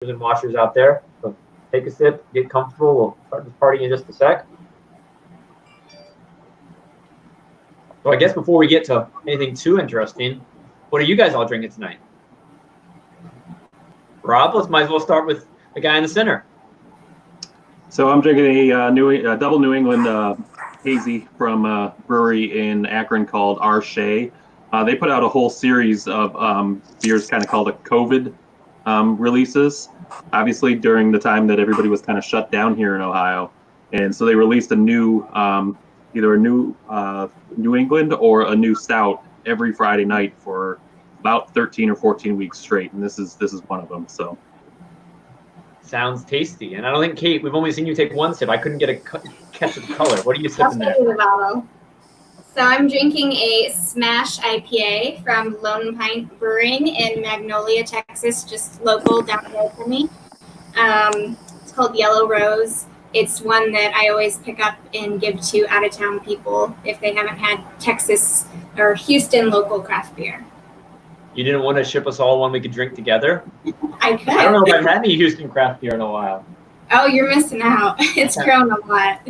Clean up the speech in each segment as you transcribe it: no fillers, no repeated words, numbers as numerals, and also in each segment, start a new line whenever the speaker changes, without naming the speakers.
and watchers out there. So take a sip, get comfortable. We'll start this party in just a sec. So I guess before we get to anything too interesting, what are you guys all drinking tonight? Rob, let's might as well start with the guy in the center.
So I'm drinking a double New England hazy from a brewery in Akron called R. Shea. They put out a whole series of beers kind of called a COVID releases, obviously during the time that everybody was kind of shut down here in Ohio. And so they released a new, either a new New England or a new stout every Friday night for about 13 or 14 weeks straight. And this is one of them. So.
Sounds tasty. And I don't think, Kate, we've only seen you take one sip. I couldn't get a catch of the color. What are you sipping there?
So I'm drinking a Smash IPA from Lone Pine Brewing in Magnolia, Texas, just local down the road from me. It's called Yellow Rose. It's one that I always pick up and give to out-of-town people if they haven't had Texas or Houston local craft beer.
You didn't want to ship us all one we could drink together?
I could.
I don't know if I've had any Houston craft beer in a while.
Oh, you're missing out. It's grown a lot.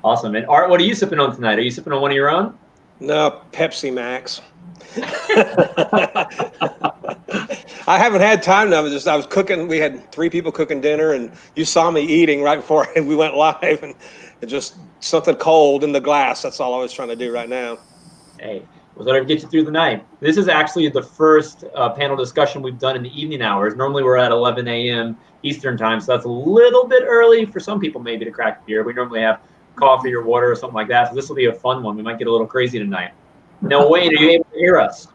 Awesome. And Art, what are you sipping on tonight? Are you sipping on one of your own?
No, Pepsi Max. I haven't had time now. I was cooking. We had 3 people cooking dinner, and you saw me eating right before we went live, and just something cold in the glass. That's all I was trying to do right now.
Hey, we'll let it get you through the night. This is actually the first panel discussion we've done in the evening hours. Normally we're at 11 a.m. Eastern time, so that's a little bit early for some people maybe to crack beer. We normally have coffee or water or something like that, so this will be a fun one. We might get a little crazy tonight. Now, Wayne, are you able to hear us?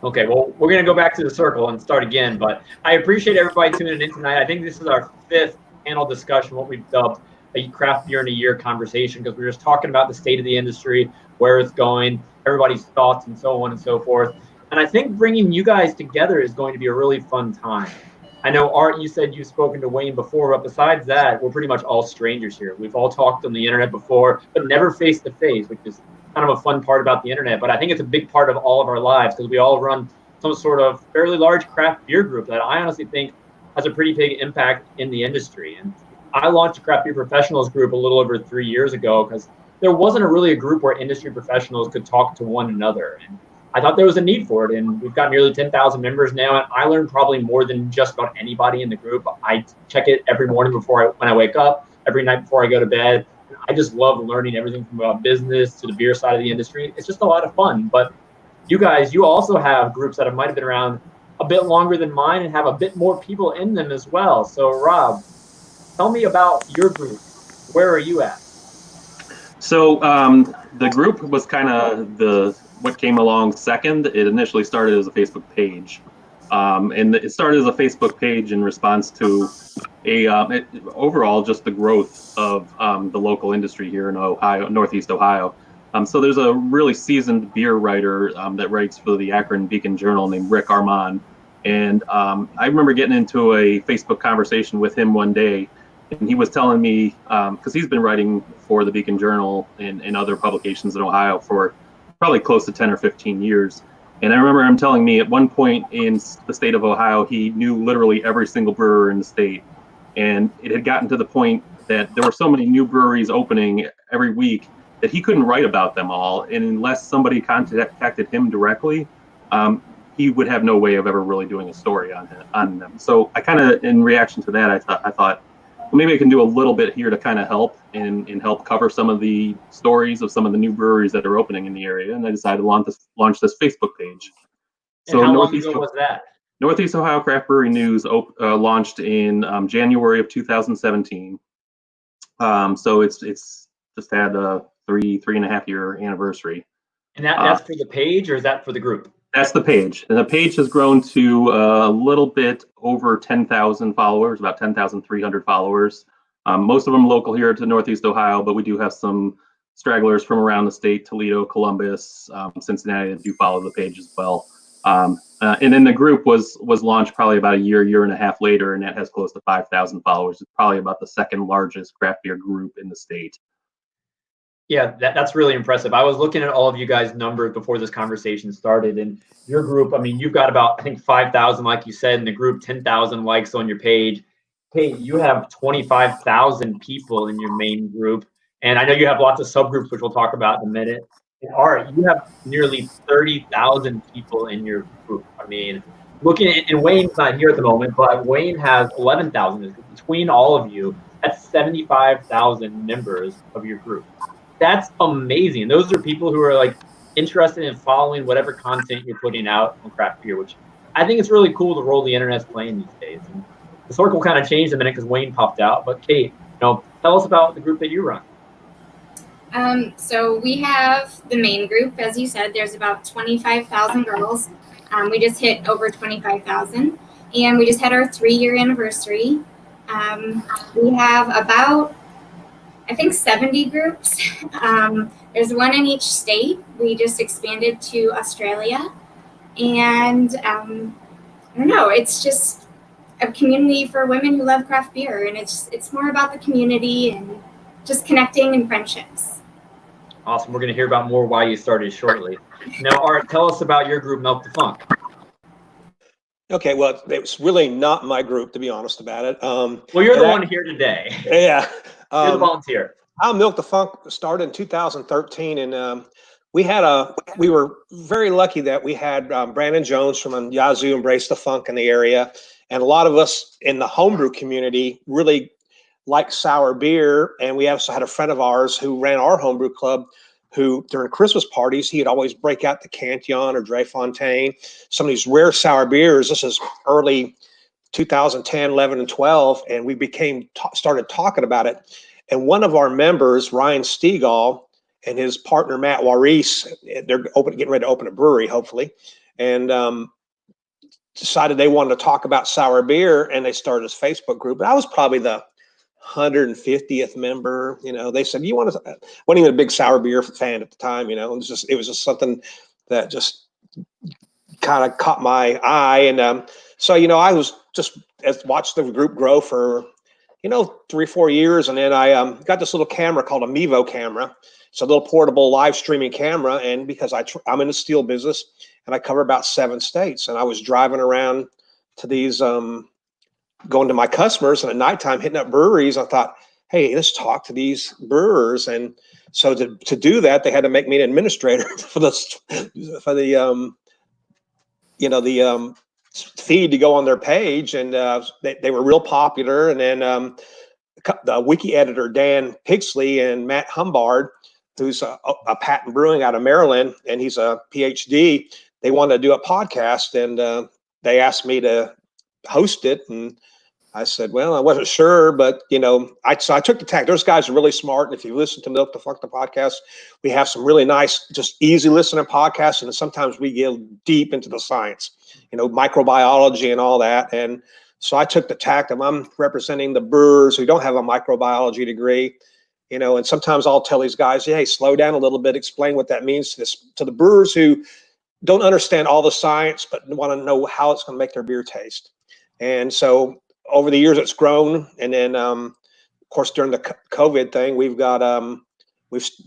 Okay, well, we're going to go back to the circle and start again, but I appreciate everybody tuning in tonight. I think this is our 5th panel discussion, what we've dubbed a craft beer in a year conversation, because we're just talking about the state of the industry, where it's going, everybody's thoughts, and so on and so forth. And I think bringing you guys together is going to be a really fun time. I know, Art, you said you've spoken to Wayne before, but besides that, we're pretty much all strangers here. We've all talked on the internet before, but never face-to-face, which is kind of a fun part about the internet. But I think it's a big part of all of our lives, because we all run some sort of fairly large craft beer group that I honestly think has a pretty big impact in the industry. And I launched a Craft Beer Professionals group a little over 3 years ago because there wasn't really a group where industry professionals could talk to one another. And I thought there was a need for it. And we've got nearly 10,000 members now. And I learned probably more than just about anybody in the group. I check it every morning when I wake up, every night before I go to bed. I just love learning everything from business to the beer side of the industry. It's just a lot of fun. But you guys, you also have groups that might have been around a bit longer than mine and have a bit more people in them as well. So Rob, tell me about your group. Where are you at?
So the group was kind of what came along second. It initially started as a Facebook page. And it started as a Facebook page in response to overall just the growth of the local industry here in Ohio, Northeast Ohio. So there's a really seasoned beer writer that writes for the Akron Beacon Journal named Rick Armand. And I remember getting into a Facebook conversation with him one day, and he was telling me, because he's been writing for the Beacon Journal and other publications in Ohio for probably close to 10 or 15 years. And I remember him telling me at one point in the state of Ohio, he knew literally every single brewer in the state. And it had gotten to the point that there were so many new breweries opening every week that he couldn't write about them all. And unless somebody contacted him directly, he would have no way of ever really doing a story on them. So I kind of, in reaction to that, I thought, well, maybe I can do a little bit here to kind of help and help cover some of the stories of some of the new breweries that are opening in the area. And I decided to launch this Facebook page.
And so how long ago was that?
Northeast Ohio Craft Brewery News launched in January of 2017. So it's just had a 3.5 year anniversary.
And that's for the page, or is that for the group?
That's the page. And the page has grown to a little bit over 10,000 followers, about 10,300 followers. Most of them local here to Northeast Ohio, but we do have some stragglers from around the state, Toledo, Columbus, Cincinnati that do follow the page as well. And then the group was launched probably about a year and a half later, and that has close to 5,000 followers. It's probably about the second largest craft beer group in the state.
Yeah, that's really impressive. I was looking at all of you guys' numbers before this conversation started, and your group, I mean, you've got about, I think, 5,000, like you said, in the group, 10,000 likes on your page. Kate, you have 25,000 people in your main group, and I know you have lots of subgroups, which we'll talk about in a minute. And Art, you have nearly 30,000 people in your group. I mean, looking at, and Wayne's not here at the moment, but Wayne has 11,000. Between all of you, that's 75,000 members of your group. That's amazing. Those are people who are like interested in following whatever content you're putting out on craft beer, which I think it's really cool the role the internet's playing these days. And the circle kind of changed a minute because Wayne popped out. But Kate, tell us about the group that you run.
So we have the main group, as you said, there's about 25,000 girls. We just hit over 25,000, and we just had our 3-year anniversary. We have about, I think, 70 groups. There's one in each state. We just expanded to Australia. And I don't know, it's just a community for women who love craft beer. And it's more about the community and just connecting and friendships.
Awesome. We're going to hear about more why you started shortly. Now, Art, tell us about your group, Milk the Funk.
Okay, well, it was really not my group, to be honest about it.
Well, you're the one here today.
Yeah.
You're the volunteer.
Our Milk the Funk started in 2013, and we were very lucky that we had Brandon Jones from Yazoo Embrace the Funk in the area, and a lot of us in the homebrew community really liked sour beer, and we also had a friend of ours who ran our homebrew club, who during Christmas parties, he'd always break out the Cantillon or Dre Fontaine, some of these rare sour beers. This is early 2010, 11, and 12, and we started talking about it. And one of our members, Ryan Stegall, and his partner, Matt Waris, they're getting ready to open a brewery, hopefully, and decided they wanted to talk about sour beer, and they started this Facebook group. But I was probably the 150th member. They said, you want to, wasn't even a big sour beer fan at the time. It was just something that just kind of caught my eye. And so I was just watched the group grow for 3 or 4 years, and then I got this little camera called a Mevo camera. It's a little portable live streaming camera, and because I'm in the steel business and I cover about 7 states, and I was driving around to these going to my customers, and at nighttime hitting up breweries. I thought, hey, let's talk to these brewers. And so to do that, they had to make me an administrator for the feed to go on their page. And they were real popular. And then the wiki editor, Dan Pigsley, and Matt Humbard, who's a patent brewing out of Maryland, and he's a PhD, they wanted to do a podcast, and they asked me to host it. And I said, well, I wasn't sure, but so I took the tack. Those guys are really smart. And if you listen to Milk the Funk, the podcast, we have some really nice, just easy listening podcasts. And sometimes we get deep into the science, microbiology and all that. And so I took the tack of I'm representing the brewers who don't have a microbiology degree, and sometimes I'll tell these guys, hey, slow down a little bit, explain what that means to the brewers who don't understand all the science, but want to know how it's going to make their beer taste. And so over the years, it's grown. And then, of course, during the COVID thing,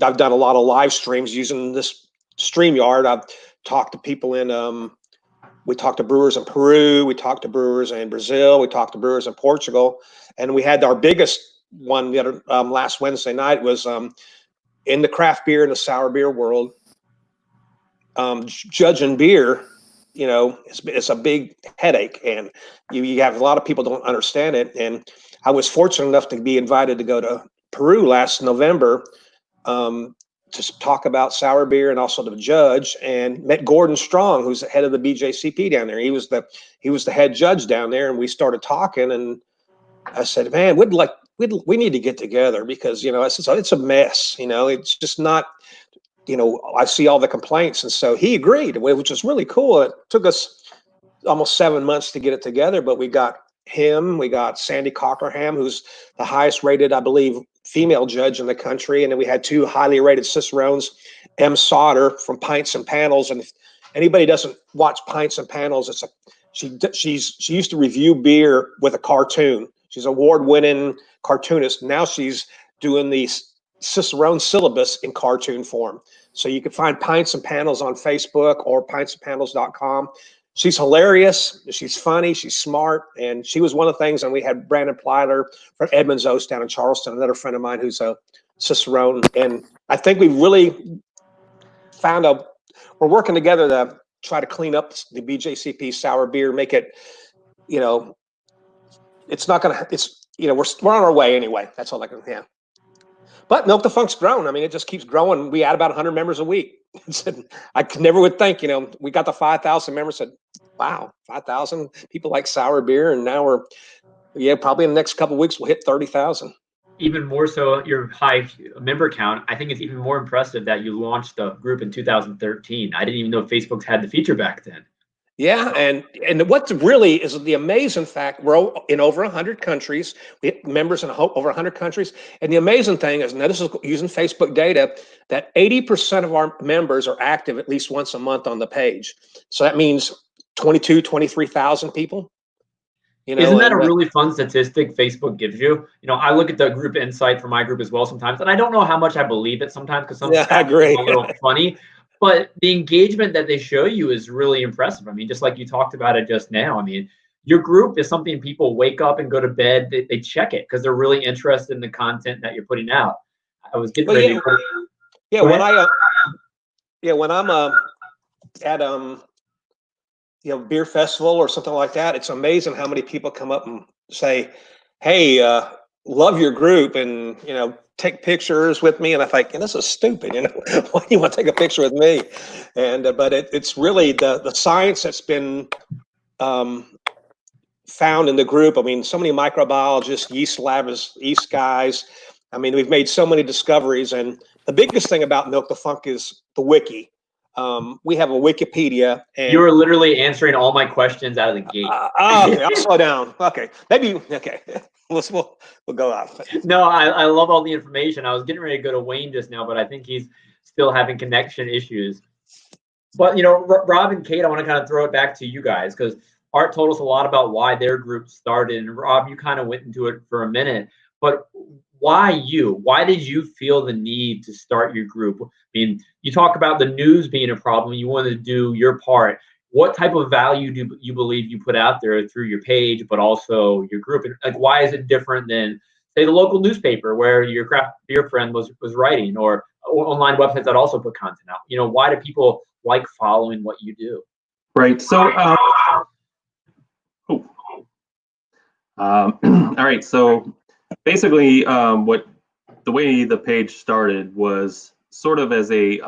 I've done a lot of live streams using this StreamYard. I've talked to people we talked to brewers in Peru, we talked to brewers in Brazil, we talked to brewers in Portugal, and we had our biggest one last Wednesday night was in the craft beer and the sour beer world. Judging beer, it's a big headache, and you have a lot of people don't understand it. And I was fortunate enough to be invited to go to Peru last November to talk about sour beer and also to judge, and met Gordon Strong, who's the head of the BJCP down there. He was the head judge down there, and we started talking. And I said, man, we need to get together, because it's a mess. It's just not. I see all the complaints. And so he agreed, which was really cool. It took us almost 7 months to get it together, but we got Sandy Cockerham, who's the highest rated, I believe, female judge in the country. And then we had 2 highly rated cicerones, M. Sauter from Pints and Panels. And if anybody doesn't watch Pints and Panels, she used to review beer with a cartoon. She's an award-winning cartoonist. Now she's doing these Cicerone syllabus in cartoon form. So you can find Pints and Panels on Facebook or pintsandpanels.com. She's hilarious. She's funny. She's smart. And she was one of the things, and we had Brandon Plyler from Edmonds Oast down in Charleston, another friend of mine who's a Cicerone. And I think we really found we're working together to try to clean up the BJCP sour beer, make it, it's not going to, we're on our way anyway. That's all I can, yeah. But Milk the Funk's grown. I mean, it just keeps growing. We add about 100 members a week. I never would think, we got the 5,000 members, said, wow, 5,000 people like sour beer. And now probably in the next couple of weeks, we'll hit 30,000.
Even more so, your high member count. I think it's even more impressive that you launched the group in 2013. I didn't even know Facebook had the feature back then.
Yeah, and what really is the amazing fact, we're in over 100 countries. We have members in over 100 countries. And the amazing thing is, now this is using Facebook data, that 80% of our members are active at least once a month on the page. So that means 23,000 people.
Isn't that a really fun statistic Facebook gives you? I look at the group insight for my group as well sometimes, and I don't know how much I believe it sometimes because sometimes
I agree.
It's a little funny. But the engagement that they show you is really impressive. I mean, just like you talked about it just now. I mean, your group is something people wake up and go to bed. They check it because they're really interested in the content that you're putting out. I was getting ready.
When I'm at beer festival or something like that, it's amazing how many people come up and say, "Hey, love your group," and take pictures with me. And I think, this is stupid. Why do you want to take a picture with me? And but it's really the science that's been found in the group. I mean, so many microbiologists, yeast labs, yeast guys. I mean, we've made so many discoveries. And the biggest thing about Milk the Funk is the wiki. We have a Wikipedia. And
you were literally answering all my questions out of the gate.
Okay, I'll slow down. Okay, maybe. Okay, we'll go out.
No, I love all the information. I was getting ready to go to Wayne just now, but I think he's still having connection issues. But Rob and Kate, I want to kind of throw it back to you guys because Art told us a lot about why their group started, and Rob, you kind of went into it for a minute. But why you? Why did you feel the need to start your group? I mean, you talk about the news being a problem. You wanted to do your part. What type of value do you believe you put out there through your page, but also your group? And like, why is it different than, say, the local newspaper where your craft beer friend was writing, or online websites that also put content out? Why do people like following what you do?
Right. So, all right. So basically, the way the page started was sort of as a,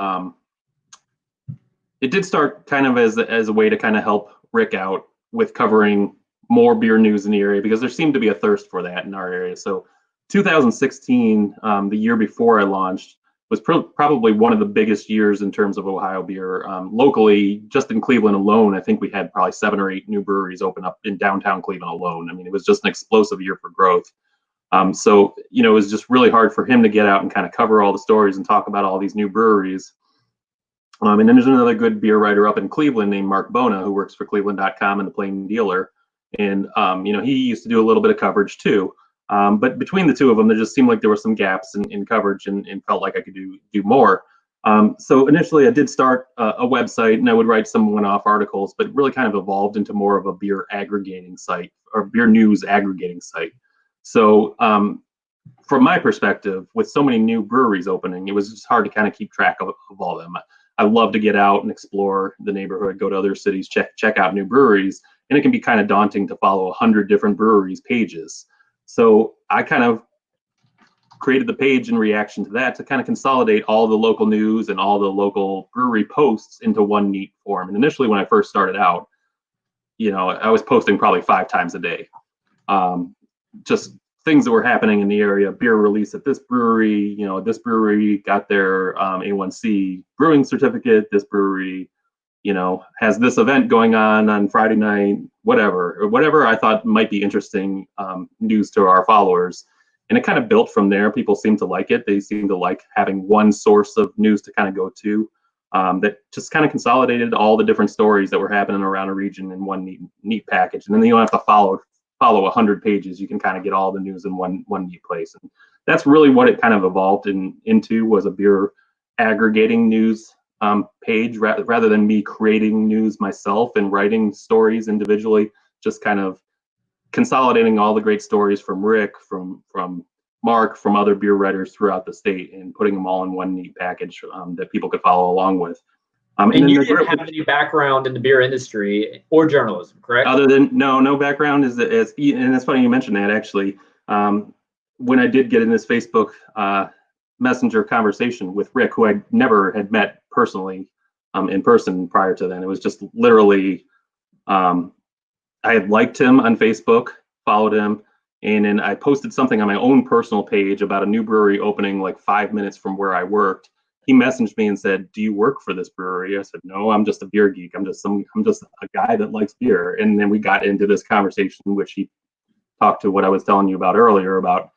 it did start kind of as a way to kind of help Rick out with covering more beer news in the area, because there seemed to be a thirst for that in our area. So 2016, the year before I launched, was probably one of the biggest years in terms of Ohio beer. Locally, just in Cleveland alone, I think we had probably 7 or 8 new breweries open up in downtown Cleveland alone. I mean, it was just an explosive year for growth. So, it was just really hard for him to get out and kind of cover all the stories and talk about all these new breweries. And then there's another good beer writer up in Cleveland named Mark Bona, who works for Cleveland.com and the Plain Dealer. And, he used to do a little bit of coverage too. But between the two of them, there just seemed like there were some gaps in coverage, and felt like I could do more. So initially I did start a website, and I would write some one-off articles, but it really kind of evolved into more of a beer aggregating site, or beer news aggregating site. So from my perspective, with so many new breweries opening, it was just hard to kind of keep track of all of them. I love to get out and explore the neighborhood, go to other cities, check out new breweries, and it can be kind of daunting to follow 100 different breweries' pages. So I kind of created the page in reaction to that, to kind of consolidate all the local news and all the local brewery posts into one neat form. And initially, when I first started out, I was posting probably 5 times a day. Just things that were happening in the area, beer release at this brewery, this brewery got their A1C brewing certificate, this brewery, has this event going on Friday night, whatever I thought might be interesting news to our followers. And it kind of built from there. People seem to like it. They seem to like having one source of news to kind of go to, that just kind of consolidated all the different stories that were happening around a region in one neat package. And then you don't have to follow 100 pages. You can kind of get all the news in one neat place. And that's really what it kind of evolved into, was a beer aggregating news page, rather than me creating news myself and writing stories individually, just kind of consolidating all the great stories from Rick, from Mark, from other beer writers throughout the state, and putting them all in one neat package that people could follow along with.
And you didn't have any background in the beer industry or journalism, correct?
Other than no background and it's funny you mentioned that, actually. When I did get in this Facebook Messenger conversation with Rick, who I never had met personally in person prior to then, it was just literally I had liked him on Facebook, followed him, and then I posted something on my own personal page about a new brewery opening like 5 minutes from where I worked. He messaged me and said, "Do you work for this brewery?" I said, "No, I'm just a beer geek. I'm just a guy that likes beer." And then we got into this conversation, which he talked to what I was telling you about earlier, about,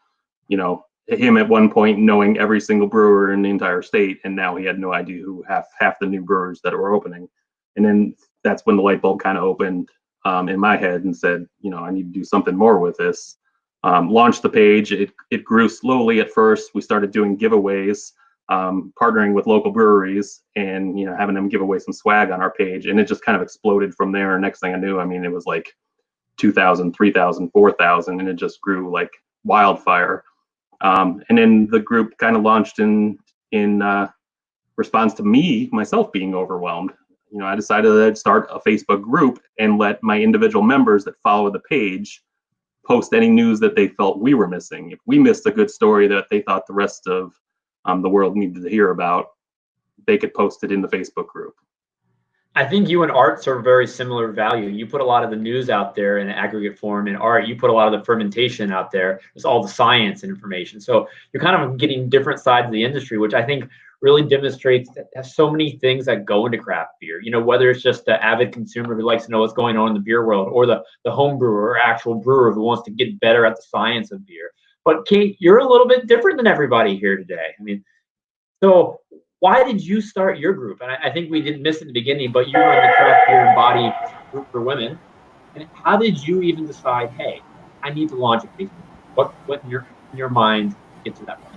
you know, him at one point knowing every single brewer in the entire state, and now he had no idea who half the new brewers that were opening. And then that's when the light bulb kind of opened in my head and said, you know, I need to do something more with this. Launched the page. It grew slowly at first. We started doing giveaways, partnering with local breweries, and, you know, having them give away some swag on our page, and it just kind of exploded from there. Next thing I knew, I mean, it was like 2,000, 3,000, 4,000, and it just grew like wildfire. And then the group kind of launched in response to myself being overwhelmed. You know, I decided that I'd start a Facebook group and let my individual members that follow the page post any news that they felt we were missing. If we missed a good story that they thought the rest of the world needed to hear about, they could post it in the Facebook group.
I think you and Art serve very similar value. You put a lot of the news out there in aggregate form, and Art, you put a lot of the fermentation out there. It's all the science and information. So you're kind of getting different sides of the industry, which I think really demonstrates that there's so many things that go into craft beer. You know, whether it's just the avid consumer who likes to know what's going on in the beer world, or the home brewer or actual brewer who wants to get better at the science of beer. But Kate, you're a little bit different than everybody here today. I mean, so why did you start your group? And I think we didn't miss it in the beginning, but you were in the Craft Beer and Body group for women. And how did you even decide, hey, I need to launch a Facebook? What in your mind get to that point?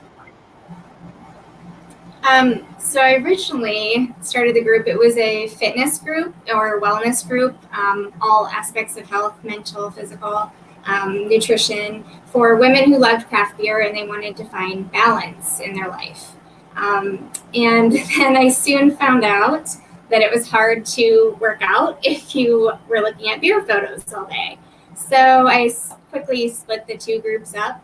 So I originally started the group. It was a fitness group or wellness group, all aspects of health, mental, physical, nutrition, for women who loved craft beer and they wanted to find balance in their life. And then I soon found out that it was hard to work out if you were looking at beer photos all day. So I quickly split the two groups up.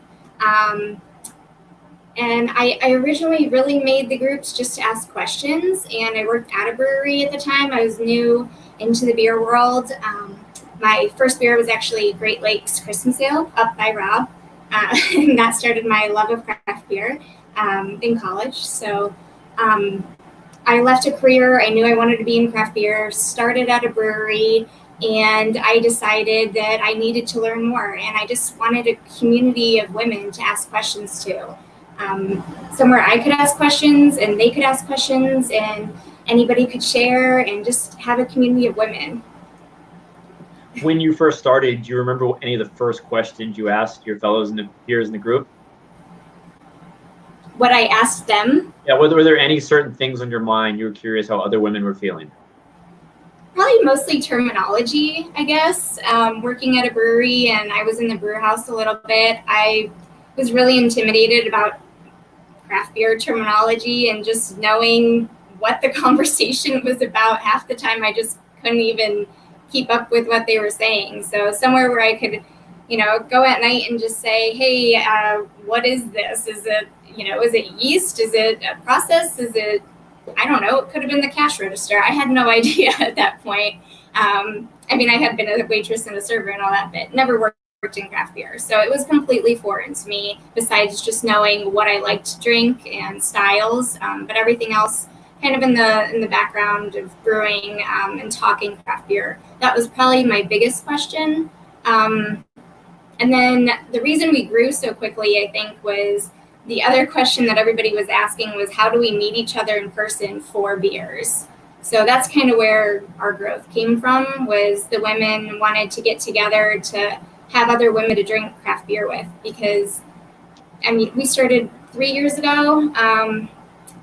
And I originally really made the groups just to ask questions, and I worked at a brewery at the time. I was new into the beer world. My first beer was actually Great Lakes Christensen up by Rob, and that started my love of craft beer in college. So I left a career. I knew I wanted to be in craft beer, started at a brewery, and I decided that I needed to learn more, and I just wanted a community of women to ask questions to. Somewhere I could ask questions and they could ask questions and anybody could share, and just have a community of women.
When you first started, do you remember any of the first questions you asked your fellows and peers in the group?
What I asked them?
Yeah, were there any certain things on your mind you were curious how other women were feeling?
Probably mostly terminology, I guess. Working at a brewery, and I was in the brew house a little bit, I was really intimidated about craft beer terminology and just knowing what the conversation was about. Half the time I just couldn't even keep up with what they were saying. So somewhere where I could, go at night and just say, hey, what is this? Is it, is it yeast? Is it a process? Is it, I don't know, it could have been the cash register. I had no idea at that point. I had been a waitress and a server and all that, but never worked in craft beer. So it was completely foreign to me, besides just knowing what I liked to drink and styles, but everything else kind of in the background of brewing and talking craft beer. That was probably my biggest question. And then the reason we grew so quickly, I think, was the other question that everybody was asking was, how do we meet each other in person for beers? So that's kind of where our growth came from, was the women wanted to get together to have other women to drink craft beer with, because I mean, we started 3 years ago,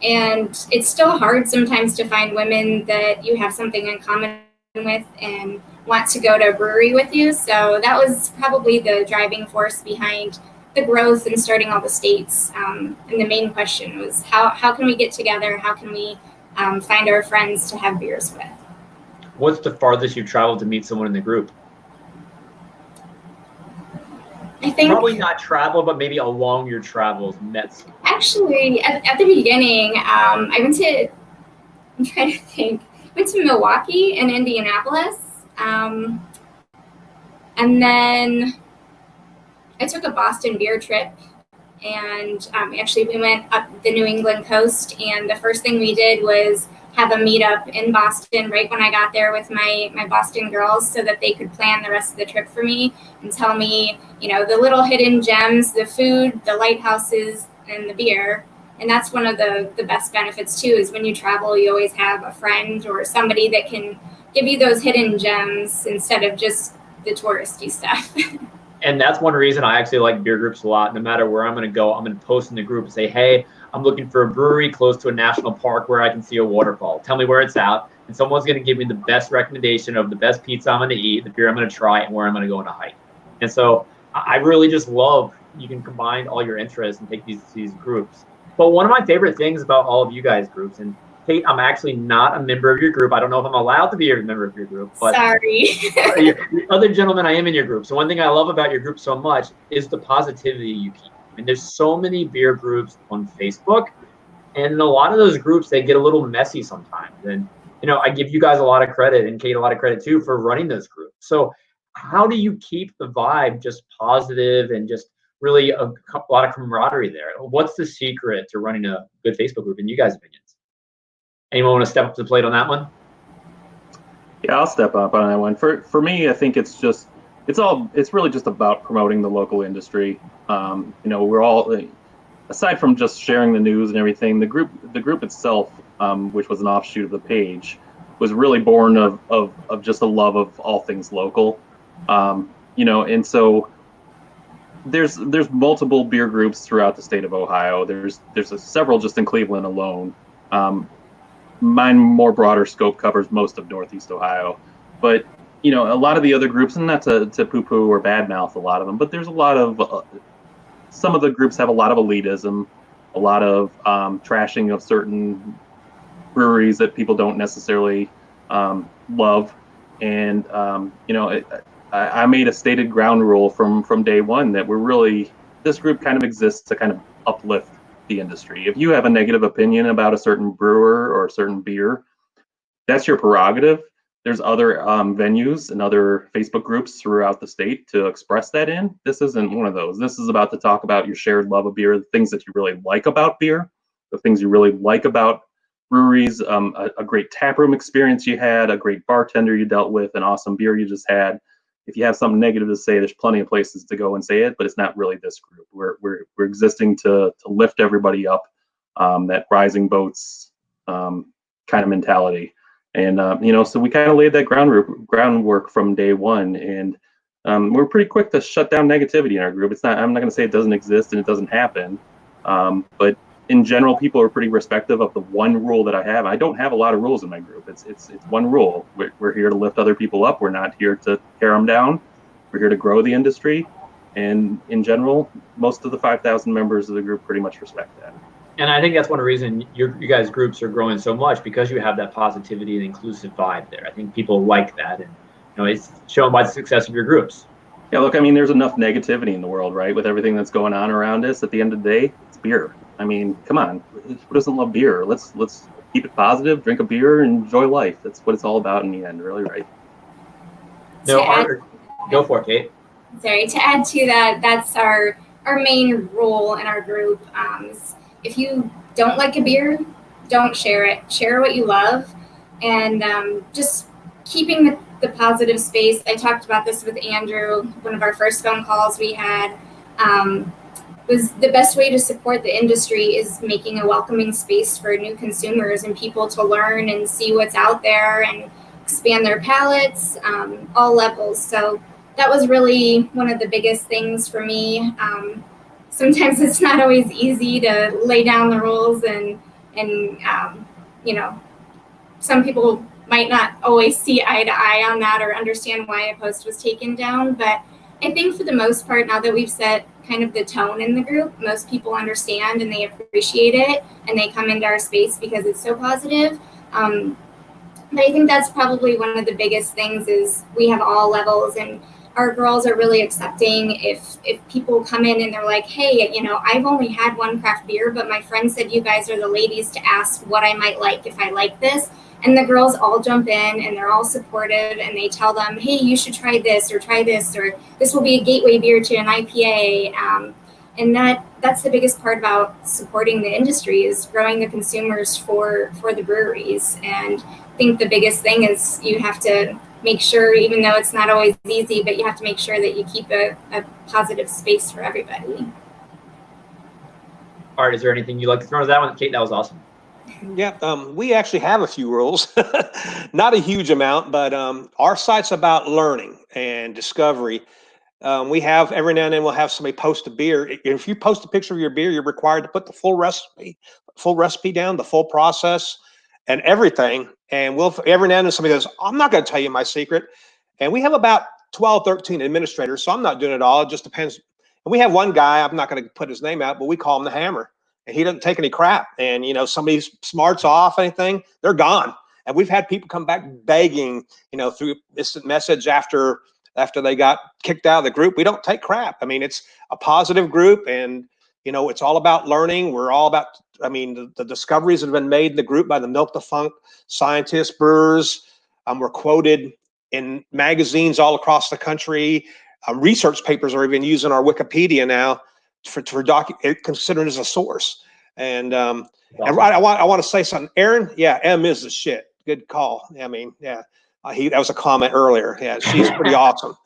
and it's still hard sometimes to find women that you have something in common with and want to go to a brewery with you. So that was probably the driving force behind the growth and starting all the states. And the main question was how can we get together? How can we find our friends to have beers with?
What's the farthest you've traveled to meet someone in the group?
I think
probably not travel, but maybe along your travels met someone.
Actually, at the beginning, I went to, I'm trying to think, went to Milwaukee and Indianapolis. And then I took a Boston beer trip, and actually we went up the New England coast, and the first thing we did was have a meetup in Boston right when I got there with my Boston girls so that they could plan the rest of the trip for me and tell me, you know, the little hidden gems, the food, the lighthouses, and the beer. And that's one of the best benefits too, is when you travel, you always have a friend or somebody that can give you those hidden gems instead of just the touristy stuff.
And that's one reason I actually like beer groups a lot. No matter where I'm going to go, I'm going to post in the group and say, hey, I'm looking for a brewery close to a national park where I can see a waterfall. Tell me where it's at. And someone's going to give me the best recommendation of the best pizza I'm going to eat, the beer I'm going to try, and where I'm going to go on a hike. And so I really just love you can combine all your interests and take these groups. But one of my favorite things about all of you guys' groups, and Kate, I'm actually not a member of your group. I don't know if I'm allowed to be a member of your group, but
sorry.
The other gentlemen, I am in your group. So one thing I love about your group so much is the positivity you keep. I mean, there's so many beer groups on Facebook, and in a lot of those groups, they get a little messy sometimes. And, you know, I give you guys a lot of credit, and Kate a lot of credit too, for running those groups. So how do you keep the vibe just positive and just really a lot of camaraderie there? What's the secret to running a good Facebook group in you guys' opinions? Anyone want to step up to the plate on that one?
Yeah, I'll step up on that one. For me, I think it's really just about promoting the local industry. You know, we're all, aside from just sharing the news and everything, the group itself, which was an offshoot of the page, was really born of just a love of all things local. You know, and so there's multiple beer groups throughout the state of Ohio. There's several just in Cleveland alone. Mine, more broader scope, covers most of Northeast Ohio, but you know, a lot of the other groups, and not to poo-poo or badmouth a lot of them, but there's a lot of some of the groups have a lot of elitism, a lot of trashing of certain breweries that people don't necessarily love, and you know, I made a stated ground rule from day one that this group kind of exists to kind of uplift the industry. If you have a negative opinion about a certain brewer or a certain beer, that's your prerogative. There's other venues and other Facebook groups throughout the state to express that in. This isn't one of those. This is about to talk about your shared love of beer, the things that you really like about beer, the things you really like about breweries, a great taproom experience you had, a great bartender you dealt with, an awesome beer you just had. If you have something negative to say, there's plenty of places to go and say it, but it's not really this group. We're existing to lift everybody up, that rising boats kind of mentality. And you know, so we kind of laid that groundwork from day one, and we're pretty quick to shut down negativity in our group. I'm not going to say it doesn't exist and it doesn't happen, but in general, people are pretty respectful of the one rule that I have. I don't have a lot of rules in my group. It's one rule. We're here to lift other people up. We're not here to tear them down. We're here to grow the industry. And in general, most of the 5,000 members of the group pretty much respect that.
And I think that's one reason you guys' groups are growing so much, because you have that positivity and inclusive vibe there. I think people like that, and you know, it's shown by the success of your groups.
Yeah, look, I mean, there's enough negativity in the world, right? With everything that's going on around us, at the end of the day, it's beer. I mean, come on, who doesn't love beer? Let's keep it positive, drink a beer, and enjoy life. That's what it's all about in the end, really, right?
No, go for it, Kate.
Sorry, to add to that, that's our main role in our group. If you don't like a beer, don't share it. Share what you love, and just keeping the positive space. I talked about this with Andrew. One of our first phone calls we had was the best way to support the industry is making a welcoming space for new consumers and people to learn and see what's out there and expand their palates, all levels. So that was really one of the biggest things for me. sometimes it's not always easy to lay down the rules, and you know, some people might not always see eye to eye on that or understand why a post was taken down. But I think for the most part, now that we've set kind of the tone in the group, most people understand and they appreciate it, and they come into our space because it's so positive. But I think that's probably one of the biggest things is we have all levels, and our girls are really accepting if people come in and they're like, hey, you know, I've only had one craft beer, but my friend said you guys are the ladies to ask what I might like if I like this. And the girls all jump in and they're all supportive, and they tell them, hey, you should try this, or this will be a gateway beer to an IPA. And that's the biggest part about supporting the industry, is growing the consumers for the breweries. And I think the biggest thing is you have to make sure, even though it's not always easy, but you have to make sure that you keep a positive space for everybody.
All right, is there anything you'd like to throw to that one? Kate, that was awesome.
Yeah, we actually have a few rules, not a huge amount, but our site's about learning and discovery. We have every now and then we'll have somebody post a beer. If you post a picture of your beer, you're required to put the full recipe down, the full process and everything. And we'll every now and then somebody goes, I'm not going to tell you my secret. And we have about 12, 13 administrators, so I'm not doing it all. It just depends. And we have one guy, I'm not going to put his name out, but we call him the Hammer. And he doesn't take any crap. And, you know, somebody smarts off anything, they're gone. And we've had people come back begging, you know, through instant message after they got kicked out of the group. We don't take crap. I mean, it's a positive group, and, you know, it's all about learning. We're all about, I mean, the discoveries that have been made in the group by the Milk Defunct scientists, brewers. We're quoted in magazines all across the country. Research papers are even using our Wikipedia now for considered as a source. And awesome. And I want to say something, Aaron. Yeah, M is the shit. Good call. I mean, yeah, that was a comment earlier. Yeah, she's pretty awesome.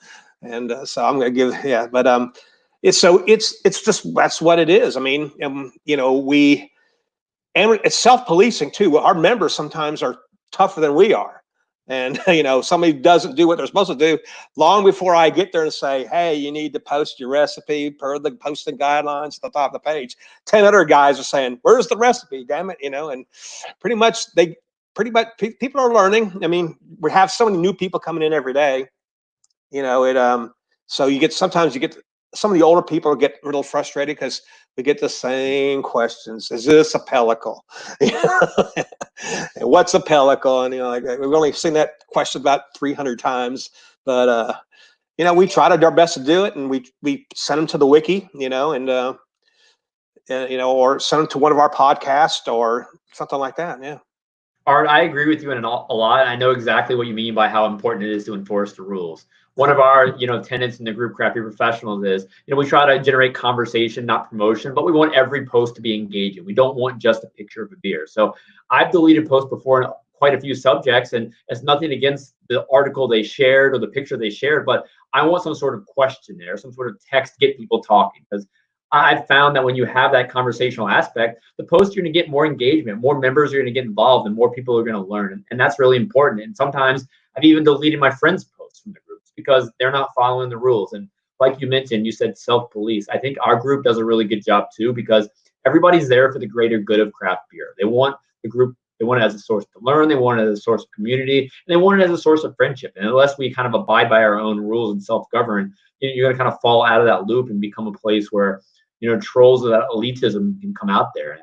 And so I'm gonna give, yeah, but it's just, that's what it is. I mean, you know, and it's self-policing too. Our members sometimes are tougher than we are. And, you know, somebody doesn't do what they're supposed to do, long before I get there and say, hey, you need to post your recipe per the posting guidelines at the top of the page. 10 other guys are saying, where's the recipe? Damn it. You know, and pretty much people are learning. I mean, we have so many new people coming in every day, you know, so sometimes you get some of the older people get a little frustrated because we get the same questions. Is this a pellicle? What's a pellicle? And, you know, like, we've only seen that question about 300 times, but you know, we try our best to do it, and we send them to the wiki, you know, and you know, or send them to one of our podcasts or something like that. Yeah.
Art, I agree with you a lot. I know exactly what you mean by how important it is to enforce the rules. One of our, you know, tenets in the group Craft Beer Professionals is, you know, we try to generate conversation, not promotion, but we want every post to be engaging. We don't want just a picture of a beer. So I've deleted posts before in quite a few subjects, and it's nothing against the article they shared or the picture they shared, but I want some sort of question there, some sort of text to get people talking, because I've found that when you have that conversational aspect, the post, you're going to get more engagement, more members are going to get involved, and more people are going to learn. And that's really important. And sometimes I've even deleted my friends' posts from the groups because they're not following the rules. And like you mentioned, you said self-police. I think our group does a really good job too, because everybody's there for the greater good of craft beer. They want the group, they want it as a source to learn, they want it as a source of community, and they want it as a source of friendship. And unless we kind of abide by our own rules and self-govern, you're going to kind of fall out of that loop and become a place where, you know, trolls of that elitism can come out there. And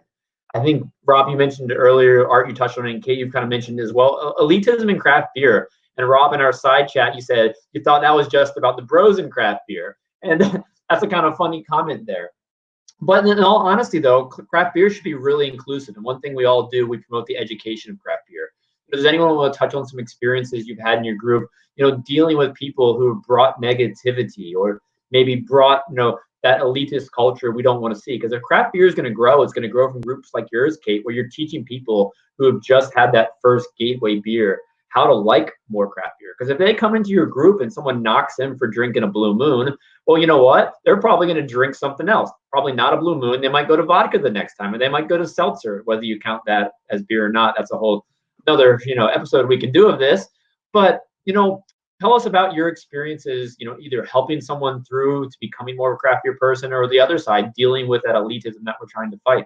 I think, Rob, you mentioned earlier, Art, you touched on it, and Kate, you've kind of mentioned as well, elitism in craft beer. And Rob, in our side chat, you said you thought that was just about the bros in craft beer. And that's a kind of funny comment there. But in all honesty, though, craft beer should be really inclusive. And one thing we all do, we promote the education of craft beer. Does anyone want to touch on some experiences you've had in your group, you know, dealing with people who have brought negativity or maybe brought, you know, that elitist culture we don't want to see? Because if craft beer is going to grow, it's going to grow from groups like yours, Kate, where you're teaching people who have just had that first gateway beer how to like more craft beer. Because if they come into your group and someone knocks them for drinking a Blue Moon, well, you know what? They're probably going to drink something else. Probably not a Blue Moon. They might go to vodka the next time, or they might go to seltzer, whether you count that as beer or not. That's a whole another, you know, episode we can do of this. But, you know, tell us about your experiences, either helping someone through to becoming more of a craft beer person, or the other side, dealing with that elitism that we're trying to fight.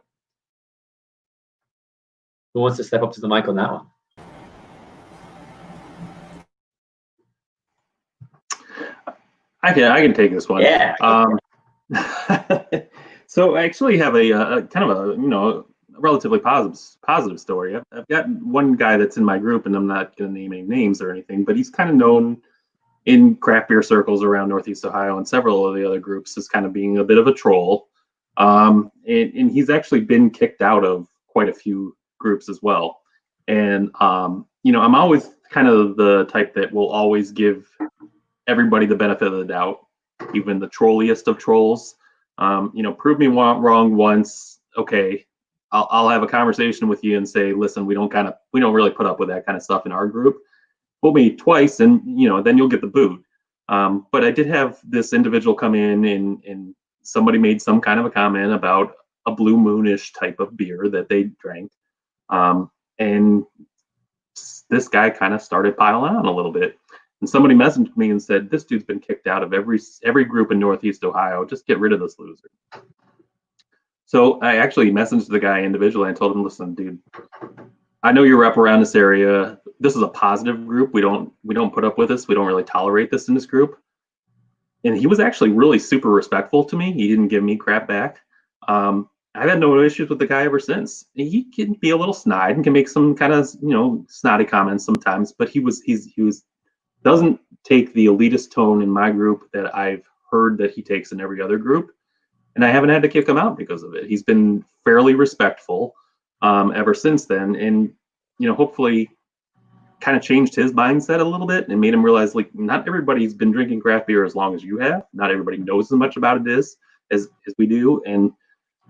Who wants to step up to the mic on that one?
I can take this one.
Yeah.
So I actually have a kind of a relatively positive story. I've got one guy that's in my group, and I'm not going to name any names or anything, but he's kind of known in craft beer circles around Northeast Ohio and several of the other groups as kind of being a bit of a troll. And he's actually been kicked out of quite a few groups as well. And I'm always kind of the type that will always give everybody the benefit of the doubt, even the trolliest of trolls. Prove me wrong once, okay, I'll have a conversation with you and say, listen, we don't really put up with that kind of stuff in our group. Fool me twice, and then you'll get the boot. But I did have this individual come in, and somebody made some kind of a comment about a Blue Moonish type of beer that they drank, and this guy kind of started piling on a little bit. And somebody messaged me and said, this dude's been kicked out of every group in Northeast Ohio. Just get rid of this loser. So I actually messaged the guy individually and told him, listen, dude, I know you're up around this area. This is a positive group. We don't put up with this. We don't really tolerate this in this group. And he was actually really super respectful to me. He didn't give me crap back. I've had no issues with the guy ever since. He can be a little snide and can make some kind of snotty comments sometimes, but he doesn't take the elitist tone in my group that I've heard that he takes in every other group. And I haven't had to kick him out because of it. He's been fairly respectful ever since then. And, hopefully kind of changed his mindset a little bit and made him realize, like, not everybody's been drinking craft beer as long as you have. Not everybody knows as much about it as we do. And,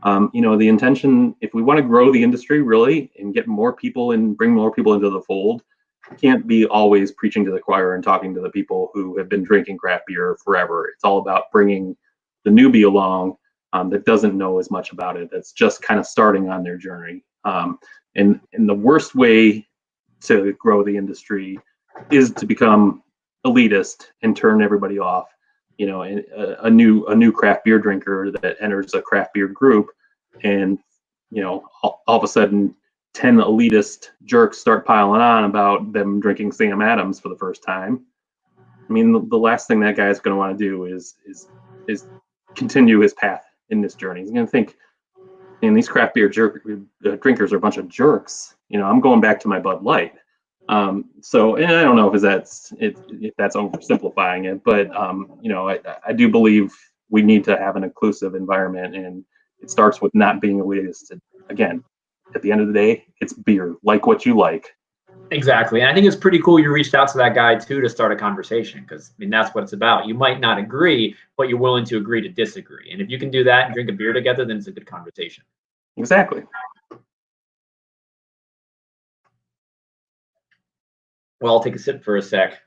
the intention, if we want to grow the industry really and get more people and bring more people into the fold, can't be always preaching to the choir and talking to the people who have been drinking craft beer forever. It's all about bringing the newbie along that doesn't know as much about it, that's just kind of starting on their journey. And the worst way to grow the industry is to become elitist and turn everybody off. A new craft beer drinker that enters a craft beer group, and all of a sudden 10 elitist jerks start piling on about them drinking Sam Adams for the first time. I mean, the last thing that guy is going to want to do is continue his path in this journey. He's going to think, and these craft beer drinkers are a bunch of jerks. I'm going back to my Bud Light. So, and I don't know if that's oversimplifying it, but I do believe we need to have an inclusive environment, and it starts with not being elitist. Again, at the end of the day, it's beer. Like what you like.
Exactly. And I think it's pretty cool you reached out to that guy too to start a conversation, because that's what it's about. You might not agree, but you're willing to agree to disagree. And if you can do that and drink a beer together, then it's a good conversation.
Exactly.
Well, I'll take a sip for a sec.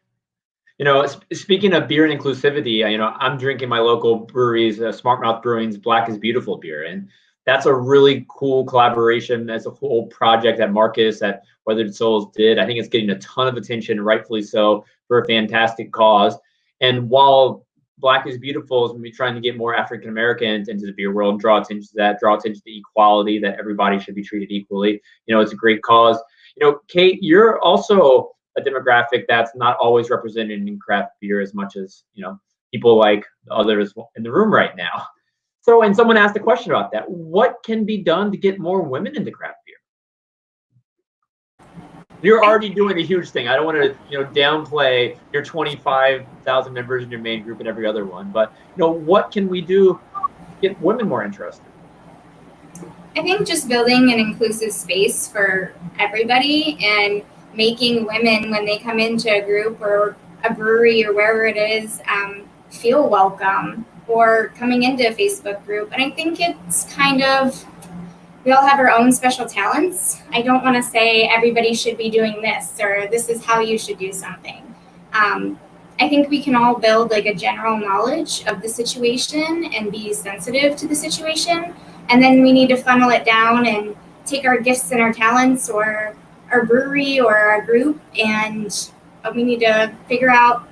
Speaking of beer and inclusivity, I'm drinking my local brewery's Smart Mouth Brewing's Black is Beautiful beer. And that's a really cool collaboration. That's a whole project that Marcus at Weathered Souls did. I think it's getting a ton of attention, rightfully so, for a fantastic cause. And while Black is Beautiful is going to be trying to get more African Americans into the beer world, draw attention to that, draw attention to equality, that everybody should be treated equally. It's a great cause. Kate, you're also a demographic that's not always represented in craft beer as much as, people like others in the room right now. So, and someone asked a question about that. What can be done to get more women into craft beer? You're already doing a huge thing. I don't want to, downplay your 25,000 members in your main group and every other one, but what can we do to get women more interested?
I think just building an inclusive space for everybody and making women, when they come into a group or a brewery or wherever it is, feel welcome, or coming into a Facebook group. And I think it's kind of, we all have our own special talents. I don't want to say everybody should be doing this or this is how you should do something. I think we can all build like a general knowledge of the situation and be sensitive to the situation. And then we need to funnel it down and take our gifts and our talents or our brewery or our group, and we need to figure out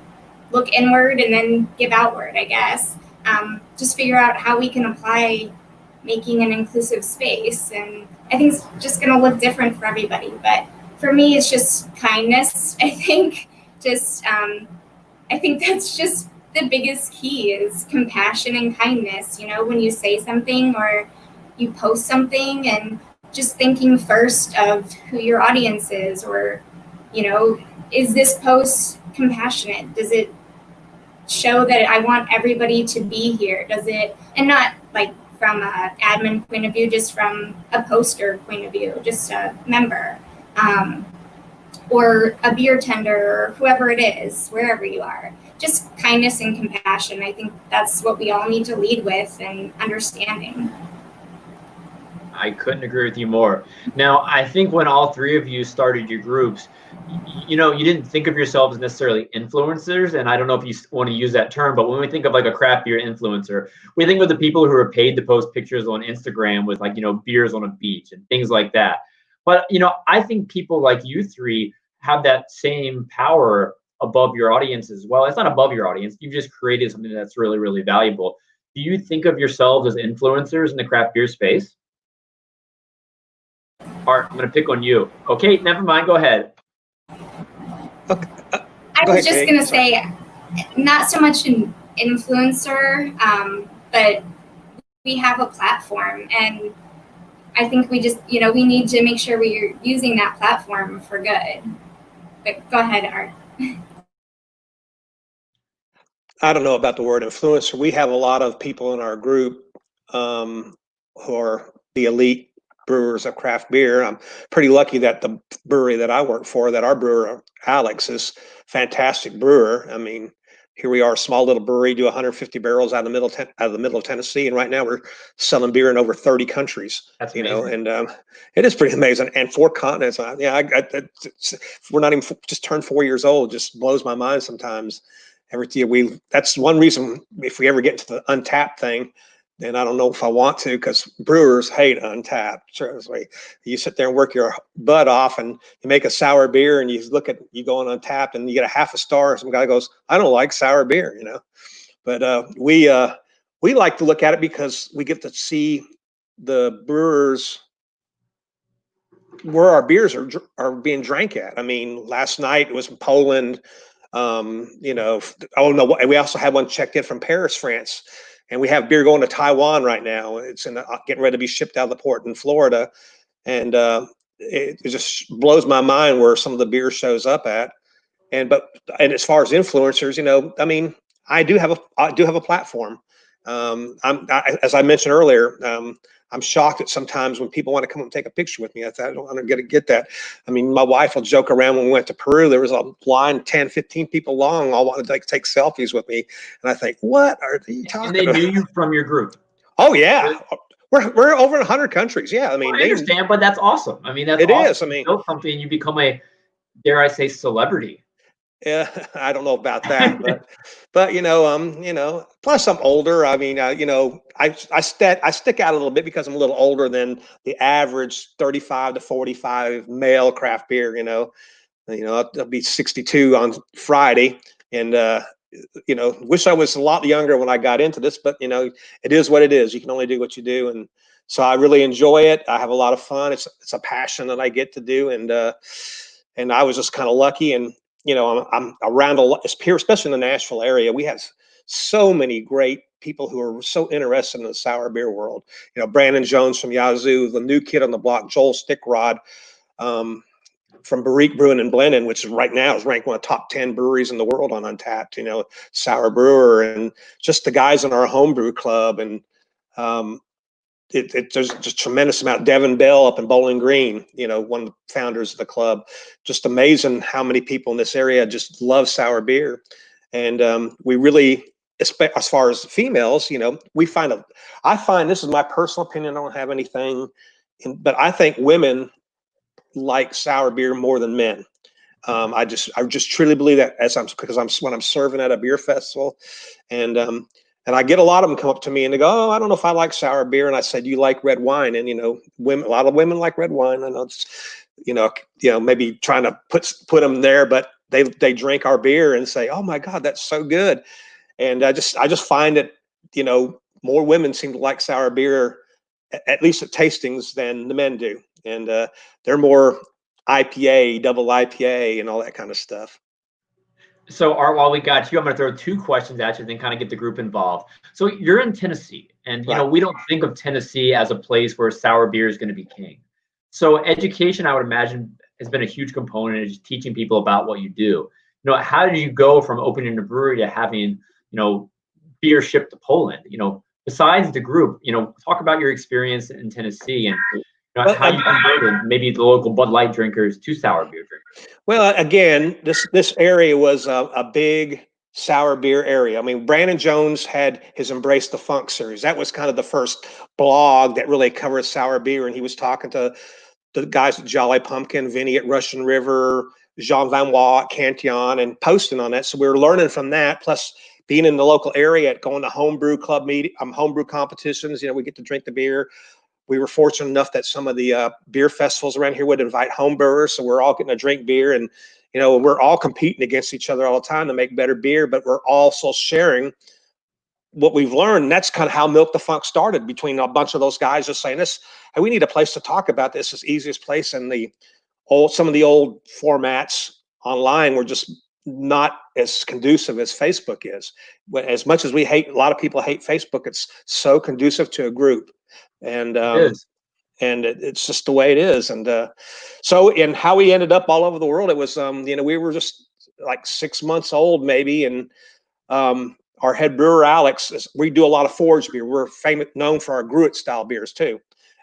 look inward and then give outward, I guess. Just figure out how we can apply making an inclusive space. And I think it's just going to look different for everybody. But for me, it's just kindness, I think. I think that's just the biggest key is compassion and kindness. You know, when you say something or you post something, and just thinking first of who your audience is, or, you know, is this post compassionate? Does it show that I want everybody to be here? Does it, and not like from an admin point of view, just from a poster point of view, just a member, or a beer tender, or whoever it is, wherever you are. Just kindness and compassion. I think that's what we all need to lead with, and understanding.
I couldn't agree with you more. Now, I think when all three of you started your groups, you know, you didn't think of yourselves necessarily influencers, and I don't know if you want to use that term, but when we think of like a craft beer influencer, we think of the people who are paid to post pictures on Instagram with, like, you know, beers on a beach and things like that. But, you know, I think people like you three have that same power above your audience as well. It's not above your audience. You've just created something that's really, really valuable. Do you think of yourselves as influencers in the craft beer space? Art, I'm going to pick on you. Okay, never mind. Go ahead.
Okay. I was just going to say, not so much an influencer, but we have a platform, and I think we just, you know, we need to make sure we're using that platform for good. But go ahead, Art.
I don't know about the word influencer. We have a lot of people in our group who are the elite brewers of craft beer. I'm pretty lucky that the brewery that I work for, that our brewer, Alex, is fantastic brewer. I mean, here we are, a small little brewery, do 150 barrels out of the middle of Tennessee, and right now we're selling beer in over 30 countries. That's amazing. And it is pretty amazing. And 4 continents. We're not even just turned 4 years old. Just blows my mind sometimes. Every year that's one reason if we ever get into the Untapped thing, and I don't know if I want to, because brewers hate Untapped. Seriously, you sit there and work your butt off, and you make a sour beer, and you go on Untapped, and you get a half a star. Some guy goes, "I don't like sour beer," you know. But we like to look at it because we get to see the brewers where our beers are being drank at. I mean, last night it was in Poland. You know, oh no, we also had one checked in from Paris, France. And we have beer going to Taiwan right now. It's getting ready to be shipped out of the port in Florida. And it just blows my mind where some of the beer shows up at. And as far as influencers, you know, I mean, I do have a platform. As I mentioned earlier, I'm shocked at sometimes when people want to come and take a picture with me. I don't get that. I mean, my wife will joke around when we went to Peru. There was a line 10, 15 people long, all wanted to take selfies with me. And I think, what are you talking about?
And they knew you from your group.
Oh, yeah. We're over 100 countries. Yeah. I mean,
I understand, but that's awesome. I mean, that's
it
awesome.
is. I mean,
you built something, you become a, dare I say, celebrity.
Yeah, I don't know about that, but you know, plus I'm older. I mean, you know, I stick out a little bit because I'm a little older than the average 35 to 45 male craft beer. You know, I'll be 62 on Friday, and you know, wish I was a lot younger when I got into this, but you know, it is what it is. You can only do what you do, and so I really enjoy it. I have a lot of fun. It's a passion that I get to do, and I was just kind of lucky. And you know, I'm around a lot here, especially in the Nashville area. We have so many great people who are so interested in the sour beer world. You know, Brandon Jones from Yazoo, the new kid on the block, Joel Stickrod from Barrique Brewing and Blending, which right now is ranked one of the top 10 breweries in the world on Untapped. You know, sour brewer, and just the guys in our homebrew club, and there's just a tremendous amount. Devin Bell up in Bowling Green, you know, one of the founders of the club. Just amazing how many people in this area just love sour beer. And we really, as far as females, you know, I find, this is my personal opinion, I don't have anything, but I think women like sour beer more than men. I just truly believe that, when I'm serving at a beer festival, and I get a lot of them come up to me and they go, "Oh, I don't know if I like sour beer." And I said, "You like red wine?" And you know, a lot of women like red wine. I know it's, you know, maybe trying to put them there, but they drink our beer and say, "Oh my God, that's so good." And I just find that, more women seem to like sour beer, at least at tastings, than the men do. And they're more IPA, double IPA, and all that kind of stuff.
So, Art, while we got you, I'm going to throw two questions at you, then kind of get the group involved. So, you're in Tennessee, and
Right.
we don't think of Tennessee as a place where sour beer is going to be king. So, education, I would imagine, has been a huge component of just teaching people about what you do. How did you go from opening a brewery to having, beer shipped to Poland? Besides the group, talk about your experience in Tennessee and how you converted maybe the local Bud Light drinkers to sour beer drinkers.
Well, again, this area was a big sour beer area. I mean, Brandon Jones had his Embrace the Funk series. That was kind of the first blog that really covered sour beer, and he was talking to the guys at Jolly Pumpkin, Vinny at Russian River, Jean Van Wa at Cantillon, and posting on that. So we were learning from that, plus being in the local area, going to homebrew club homebrew competitions. We get to drink the beer. We were fortunate enough that some of the beer festivals around here would invite home brewers, so we're all getting to drink beer, and we're all competing against each other all the time to make better beer, but we're also sharing what we've learned. And that's kind of how Milk the Funk started, between a bunch of those guys just saying this, hey, we need a place to talk about this. It's the easiest place, and some of the old formats online were just not as conducive as Facebook is. As much as a lot of people hate Facebook, it's so conducive to a group. And it's just the way it is. And and how we ended up all over the world, it was we were just like 6 months old maybe, and our head brewer Alex, we do a lot of forage beer. We're known for our Gruit style beers too.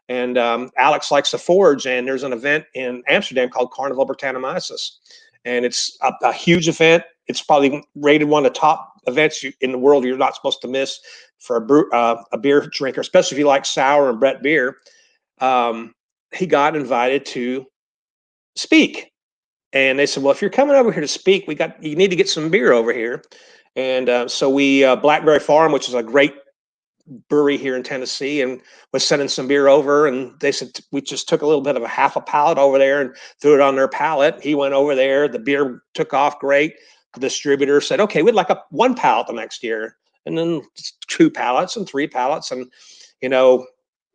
And Alex likes to forage, and there's an event in Amsterdam called Carnival Britannomyces, and it's a huge event. It's probably rated one of the top events in the world you're not supposed to miss for a beer drinker, especially if you like sour and Brett beer. He got invited to speak, and they said, "Well, if you're coming over here to speak, you need to get some beer over here." And so we Blackberry Farm, which is a great brewery here in Tennessee, and was sending some beer over, and they said we just took a little bit of half a pallet over there and threw it on their pallet. He went over there, the beer took off great. The distributor said, "Okay, we'd like one pallet the next year," and then 2 pallets and 3 pallets, and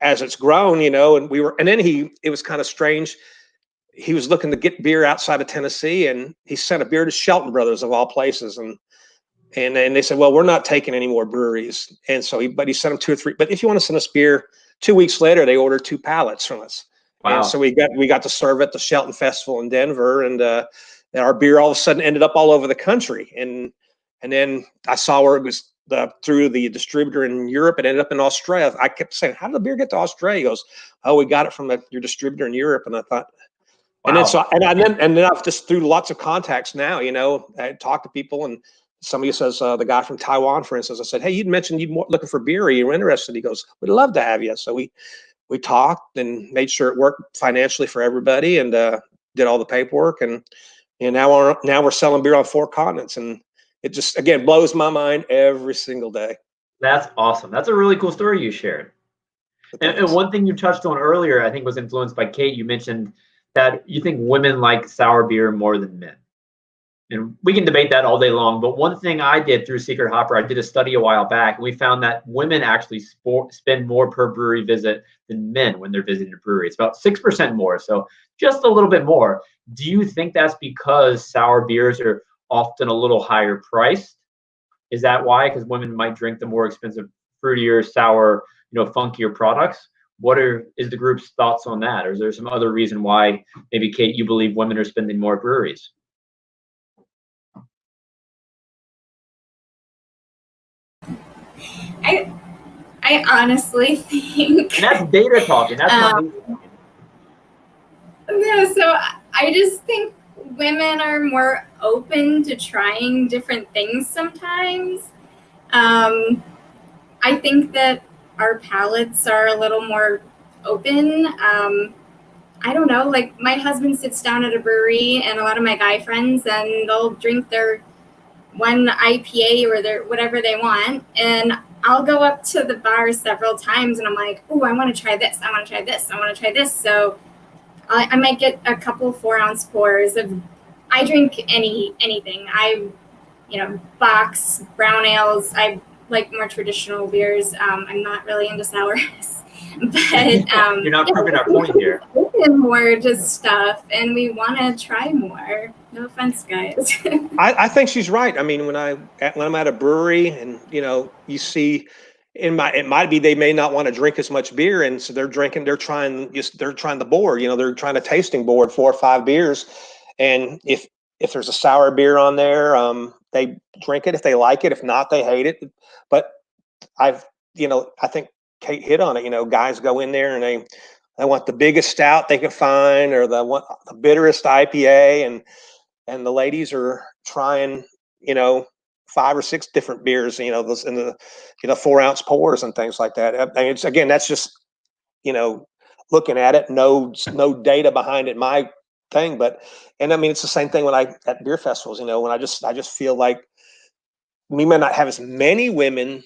as it's grown, and then it was kind of strange. He was looking to get beer outside of Tennessee, and he sent a beer to Shelton Brothers of all places, and they said, "Well, we're not taking any more breweries." And so he sent them 2 or 3. But if you want to send us beer, 2 weeks later, they ordered 2 pallets from us. Wow. And so we got to serve at the Shelton Festival in Denver, and our beer all of a sudden ended up all over the country. And then I saw where it was through the distributor in Europe. It ended up in Australia. I kept saying, "How did the beer get to Australia?" He goes, "Oh, we got it from your distributor in Europe." And I thought, wow. And then I've just through lots of contacts now, I talk to people, and somebody says, the guy from Taiwan, for instance, I said, "Hey, you'd mentioned you'd looking for beer. Are you interested?" He goes, "We'd love to have you." So we talked and made sure it worked financially for everybody, and did all the paperwork. And now we're selling beer on 4 continents, and it just again blows my mind every single day.
That's awesome. That's a really cool story you shared. And one thing you touched on earlier, I think was influenced by Kate. You mentioned that you think women like sour beer more than men. And we can debate that all day long. But one thing I did through Secret Hopper, I did a study a while back, and we found that women actually spend more per brewery visit than men when they're visiting a brewery. It's about 6% more, so just a little bit more. Do you think that's because sour beers are often a little higher priced? Is that why? Because women might drink the more expensive, fruitier, sour, funkier products? Is the group's thoughts on that? Or is there some other reason why maybe, Kate, you believe women are spending more at breweries?
I honestly think.
And that's data talking. That's not me talking.
Yeah, so I just think women are more open to trying different things sometimes. I think that our palates are a little more open. I don't know, like my husband sits down at a brewery, and a lot of my guy friends, and they'll drink their one IPA or their whatever they want, and I'll go up to the bar several times, and I'm like, "Oh, I want to try this. I want to try this. I want to try this." So I might get a couple 4-ounce pours of I drink anything. Box, brown ales. I like more traditional beers. I'm not really into sours. But
You're not proving our point here.
Open more to stuff, and we want to try more. No offense, guys.
I think she's right. I mean, when I'm at a brewery, and you see, it might be they may not want to drink as much beer, and so they're trying the board. They're trying a tasting board, 4 or 5 beers, and if there's a sour beer on there, they drink it if they like it. If not, they hate it. But I think Kate hit on it. Guys go in there and they want the biggest stout they can find, or they want the bitterest IPA, and the ladies are trying 5 or 6 different beers, those in the 4-ounce pours and things like that. I mean, again, that's just looking at it, no data behind it, my thing. And I mean, it's the same thing when at beer festivals, when I just feel like we may not have as many women,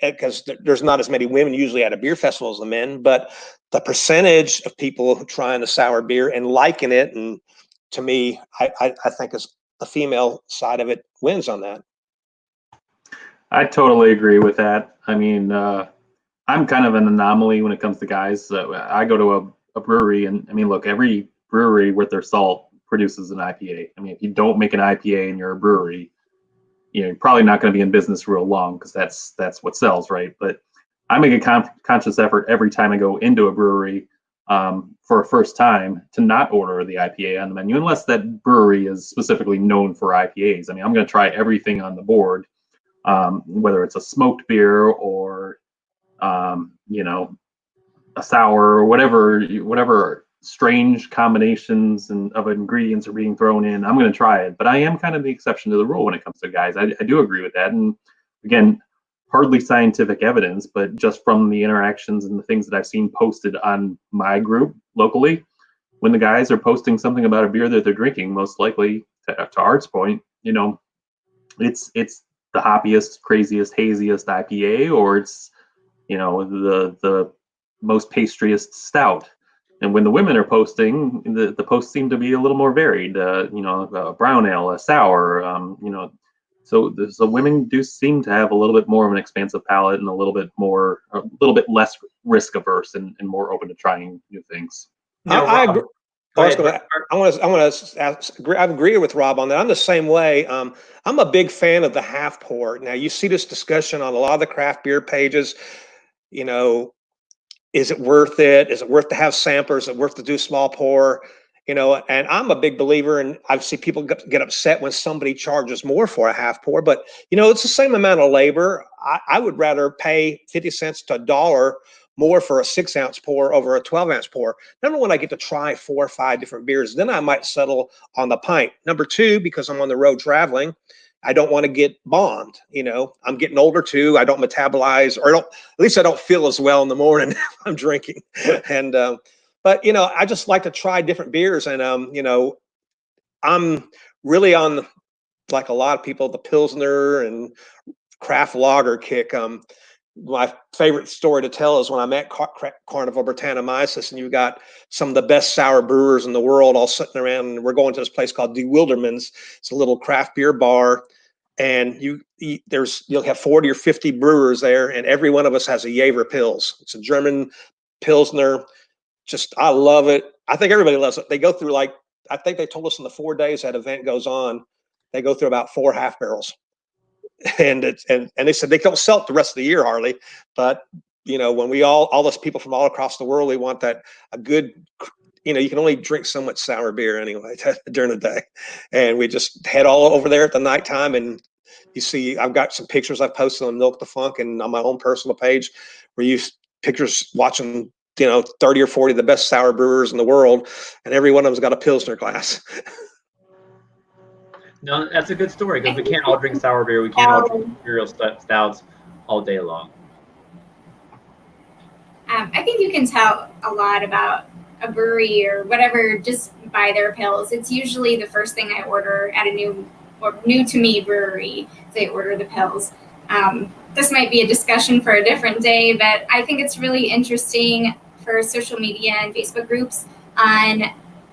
because there's not as many women usually at a beer festival as the men, but the percentage of people trying a sour beer and liking it, and to me, I think is the female side of it wins on that.
I totally agree with that. I mean, I'm kind of an anomaly when it comes to guys. I go to a brewery, and I mean, look, every brewery worth their salt produces an IPA. I mean, if you don't make an IPA and you're a brewery, you're probably not going to be in business real long, because that's what sells, right? But I make a conscious effort every time I go into a brewery for a first time to not order the IPA on the menu, unless that brewery is specifically known for IPAs. I mean, I'm going to try everything on the board, whether it's a smoked beer or a sour, or whatever strange combinations of ingredients are being thrown in. I'm going to try it, but I am kind of the exception to the rule when it comes to guys. I do agree with that, and again, hardly scientific evidence, but just from the interactions and the things that I've seen posted on my group locally, when the guys are posting something about a beer that they're drinking, most likely, to Art's point, it's the hoppiest, craziest, haziest IPA, or it's the most pastriest stout. And when the women are posting, the posts seem to be a little more varied. A brown ale, a sour. So women do seem to have a little bit more of an expansive palate, and a little bit less risk averse, and more open to trying new things.
I agree. I agree with Rob on that. I'm the same way. I'm a big fan of the half pour. Now, you see this discussion on a lot of the craft beer pages. Is it worth it? Is it worth to have samplers? Is it worth to do small pour? And I'm a big believer, and I see people get upset when somebody charges more for a half pour, but it's the same amount of labor. I would rather pay 50 cents to $1 more for a 6-ounce pour over a 12-ounce pour. Number one, I get to try 4 or 5 different beers. Then I might settle on the pint. Number two, because I'm on the road traveling, I don't want to get bombed. I'm getting older too. I don't metabolize, or at least I don't feel as well in the morning if I'm drinking. And, but, I just like to try different beers. And, I'm really on, like a lot of people, the Pilsner and craft lager kick. My favorite story to tell is when I'm at Carnival Britannomyces, and you've got some of the best sour brewers in the world all sitting around, and we're going to this place called De Wilderman's. It's a little craft beer bar, and you'll have 40 or 50 brewers there, and every one of us has a Jever Pils. It's a German Pilsner. I love it. I think everybody loves it. They go through, I think they told us in the 4 days that event goes on, they go through about 4 half barrels. And they said they don't sell it the rest of the year hardly, but when we all those people from all across the world, we want a good, you can only drink so much sour beer anyway during the day, and we just head all over there at the nighttime. And you see, I've got some pictures I've posted on Milk the Funk and on my own personal page, where you pictures watching 30 or 40 of the best sour brewers in the world, and every one of them's got a Pilsner glass.
No, that's a good story, because we can't all drink sour beer. We can't all drink imperial stouts all day long.
I think you can tell a lot about a brewery or whatever just by their pills. It's usually the first thing I order at a new to me brewery. They order the pills. This might be a discussion for a different day, but I think it's really interesting for social media and Facebook groups on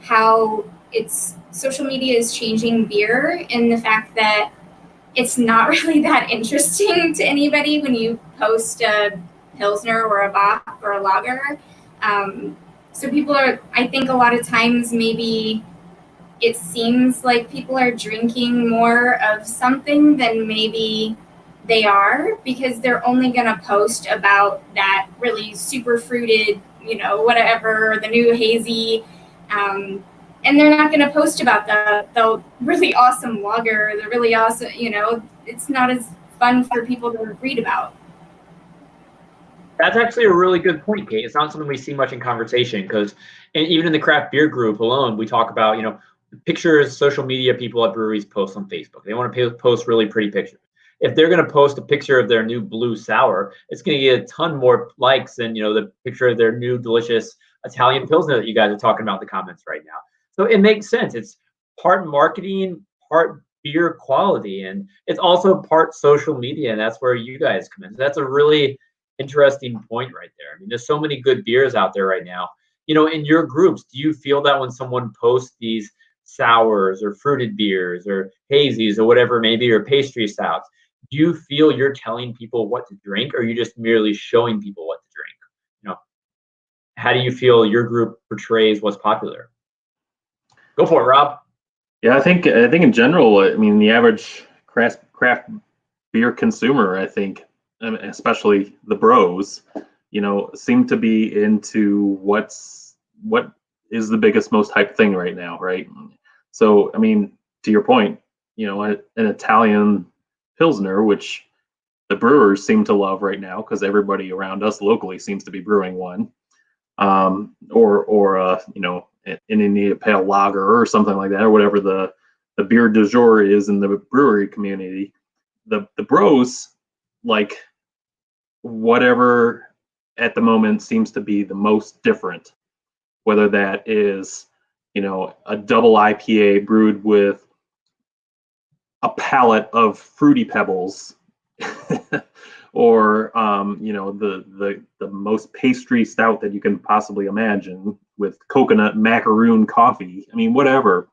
how it's social media is changing beer in the fact that it's not really that interesting to anybody when you post a Pilsner or a Bock or a lager. So people are, I think a lot of times maybe it seems like people are drinking more of something than maybe they are, because they're only going to post about that really super fruited, whatever, the new hazy. And they're not going to post about the really awesome lager, the really awesome, it's not as fun for people to read about.
That's actually a really good point, Kate. It's not something we see much in conversation because even in the craft beer group alone, we talk about, pictures social media people at breweries post on Facebook. They want to post really pretty pictures. If they're going to post a picture of their new blue sour, it's going to get a ton more likes than, the picture of their new delicious Italian Pilsner that you guys are talking about in the comments right now. So it makes sense. It's part marketing, part beer quality, and it's also part social media, and that's where you guys come in. So that's a really interesting point right there. I mean, there's so many good beers out there right now. In your groups, do you feel that when someone posts these sours or fruited beers or hazies or whatever it may be, or pastry stouts, do you feel you're telling people what to drink, or are you just merely showing people what to drink? How do you feel your group portrays what's popular? Go for it, Rob.
Yeah, I think in general, I mean, the average craft beer consumer, I think, especially the bros, seem to be into what is the biggest, most hyped thing right now, right? So, I mean, to your point, an Italian Pilsner, which the brewers seem to love right now because everybody around us locally seems to be brewing one, or an India Pale Lager or something like that, or whatever the beer du jour is in the brewery community. The bros like whatever at the moment seems to be the most different, whether that is, a double IPA brewed with a palette of fruity pebbles, or the most pastry stout that you can possibly imagine with coconut macaroon coffee. I mean, whatever.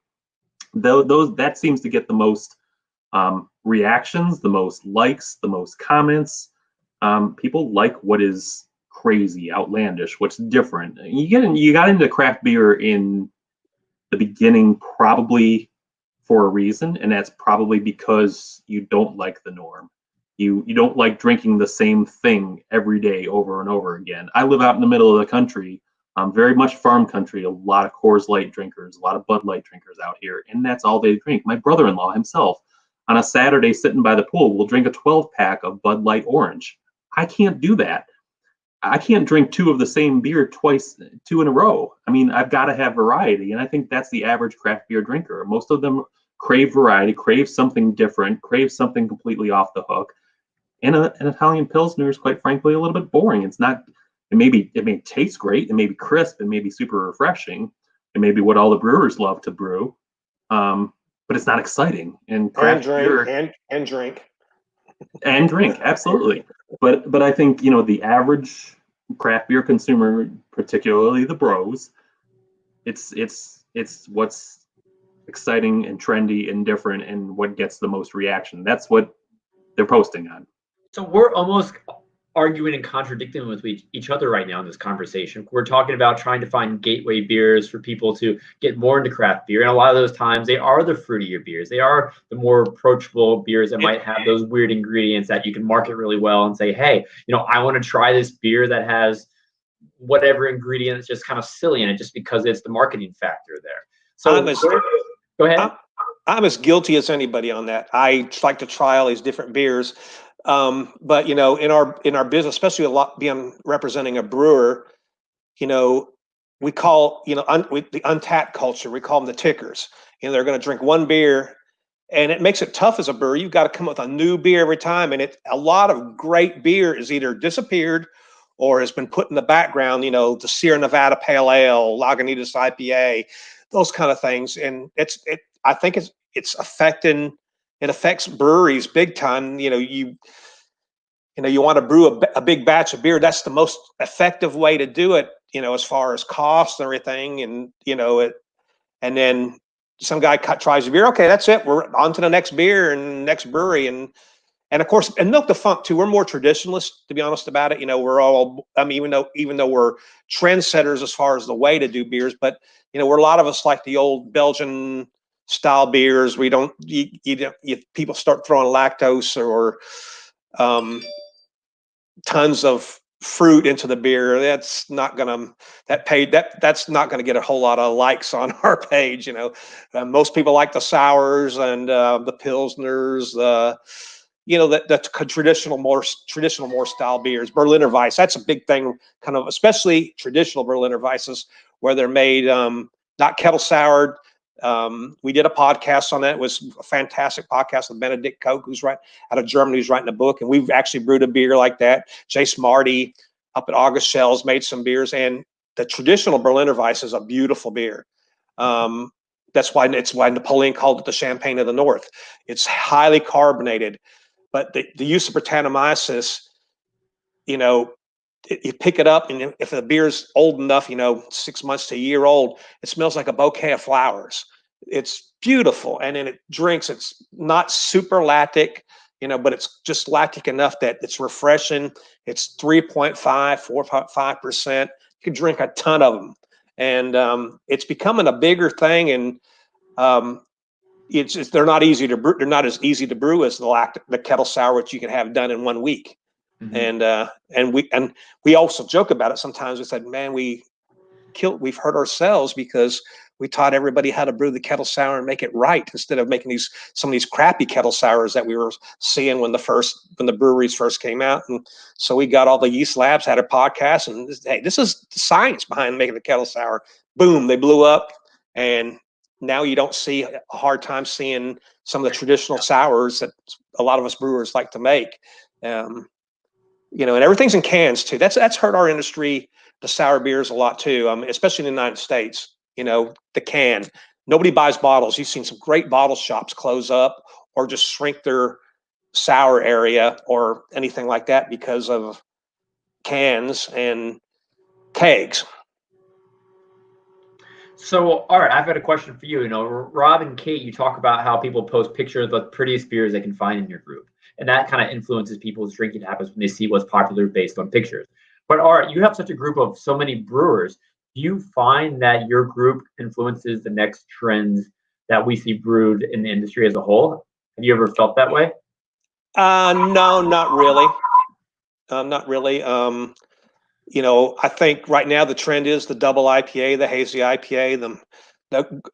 That seems to get the most reactions, the most likes, the most comments. People like what is crazy, outlandish, what's different. You got into craft beer in the beginning probably for a reason, and that's probably because you don't like the norm. You don't like drinking the same thing every day over and over again. I live out in the middle of the country, very much farm country, a lot of Coors Light drinkers, a lot of Bud Light drinkers out here, and that's all they drink. My brother-in-law himself, on a Saturday sitting by the pool, will drink a 12-pack of Bud Light Orange. I can't do that. I can't drink two of the same beer two in a row. I mean, I've got to have variety, and I think that's the average craft beer drinker. Most of them crave variety, crave something different, crave something completely off the hook. And an Italian Pilsner is, quite frankly, a little bit boring. It's not. It may taste great, it may be crisp, it may be super refreshing, it may be what all the brewers love to brew, but it's not exciting. And craft beer
and drink.
And drink, absolutely. But I think, the average craft beer consumer, particularly the bros, it's what's exciting and trendy and different and what gets the most reaction. That's what they're posting on.
So we're almost arguing and contradicting with each other right now in this conversation. We're talking about trying to find gateway beers for people to get more into craft beer. And a lot of those times they are the fruitier beers. They are the more approachable beers that might have those weird ingredients that you can market really well and say, hey, I want to try this beer that has whatever ingredient is just kind of silly in it just because it's the marketing factor there. So go ahead.
I'm as guilty as anybody on that. I like to try all these different beers. But in our business, especially being representing a brewer, we call the untapped culture. We call them the tickers. They're going to drink one beer, and it makes it tough as a brewer. You've got to come up with a new beer every time, and a lot of great beer is either disappeared or has been put in the background. The Sierra Nevada Pale Ale, Lagunitas IPA, those kind of things, and I think it's affecting. It affects breweries big time. You want to brew a big batch of beer. That's the most effective way to do it, as far as cost and everything. And, and then some guy tries a beer. Okay, that's it. We're on to the next beer and next brewery. And of course, and Milk the Funk too. We're more traditionalist, to be honest about it. We're all, I mean, even though we're trendsetters as far as the way to do beers, but we're a lot of us like the old Belgian style beers. We don't, if people start throwing lactose or tons of fruit into the beer, that's not gonna that's not gonna get a whole lot of likes on our page. Most people like the sours and the pilsners, the traditional more style beers. Berliner Weiss, that's a big thing, kind of, especially traditional Berliner Weisses where they're made not kettle soured. We did a podcast on that. It was a fantastic podcast with Benedict Koch, who's right out of Germany, who's writing a book. And we've actually brewed a beer like that. Jace Marty up at August Shells made some beers. And the traditional Berliner Weiss is a beautiful beer. That's why Napoleon called it the Champagne of the North. It's highly carbonated, but the use of Brettanomyces, you pick it up, and if the beer's old enough, 6 months to a year old, it smells like a bouquet of flowers. It's beautiful. And then it drinks, it's not super lactic, but it's just lactic enough that it's refreshing. It's 3.5, 4.5%. You can drink a ton of them. And it's becoming a bigger thing. And they're not easy to brew. They're not as easy to brew as the kettle sour, which you can have done in 1 week. Mm-hmm. And we also joke about it sometimes. We said, man, we've hurt ourselves because we taught everybody how to brew the kettle sour and make it right, instead of making some of these crappy kettle sours that we were seeing when the breweries first came out. And so we got all the yeast labs, had a podcast, and hey, this is the science behind making the kettle sour. Boom, they blew up. And now you don't see a hard time seeing some of the traditional sours that a lot of us brewers like to make. And everything's in cans too. That's hurt our industry, the sour beers, a lot too. Especially in the United States. The can. Nobody buys bottles. You've seen some great bottle shops close up or just shrink their sour area or anything like that because of cans and kegs.
So, all right, I've got a question for you. Rob and Kate, you talk about how people post pictures of the prettiest beers they can find in your group. And that kind of influences people's drinking habits when they see what's popular based on pictures. But Art, you have such a group of so many brewers. Do you find that your group influences the next trends that we see brewed in the industry as a whole? Have you ever felt that way?
No, not really. Not really. I think right now the trend is the double IPA, the hazy IPA, the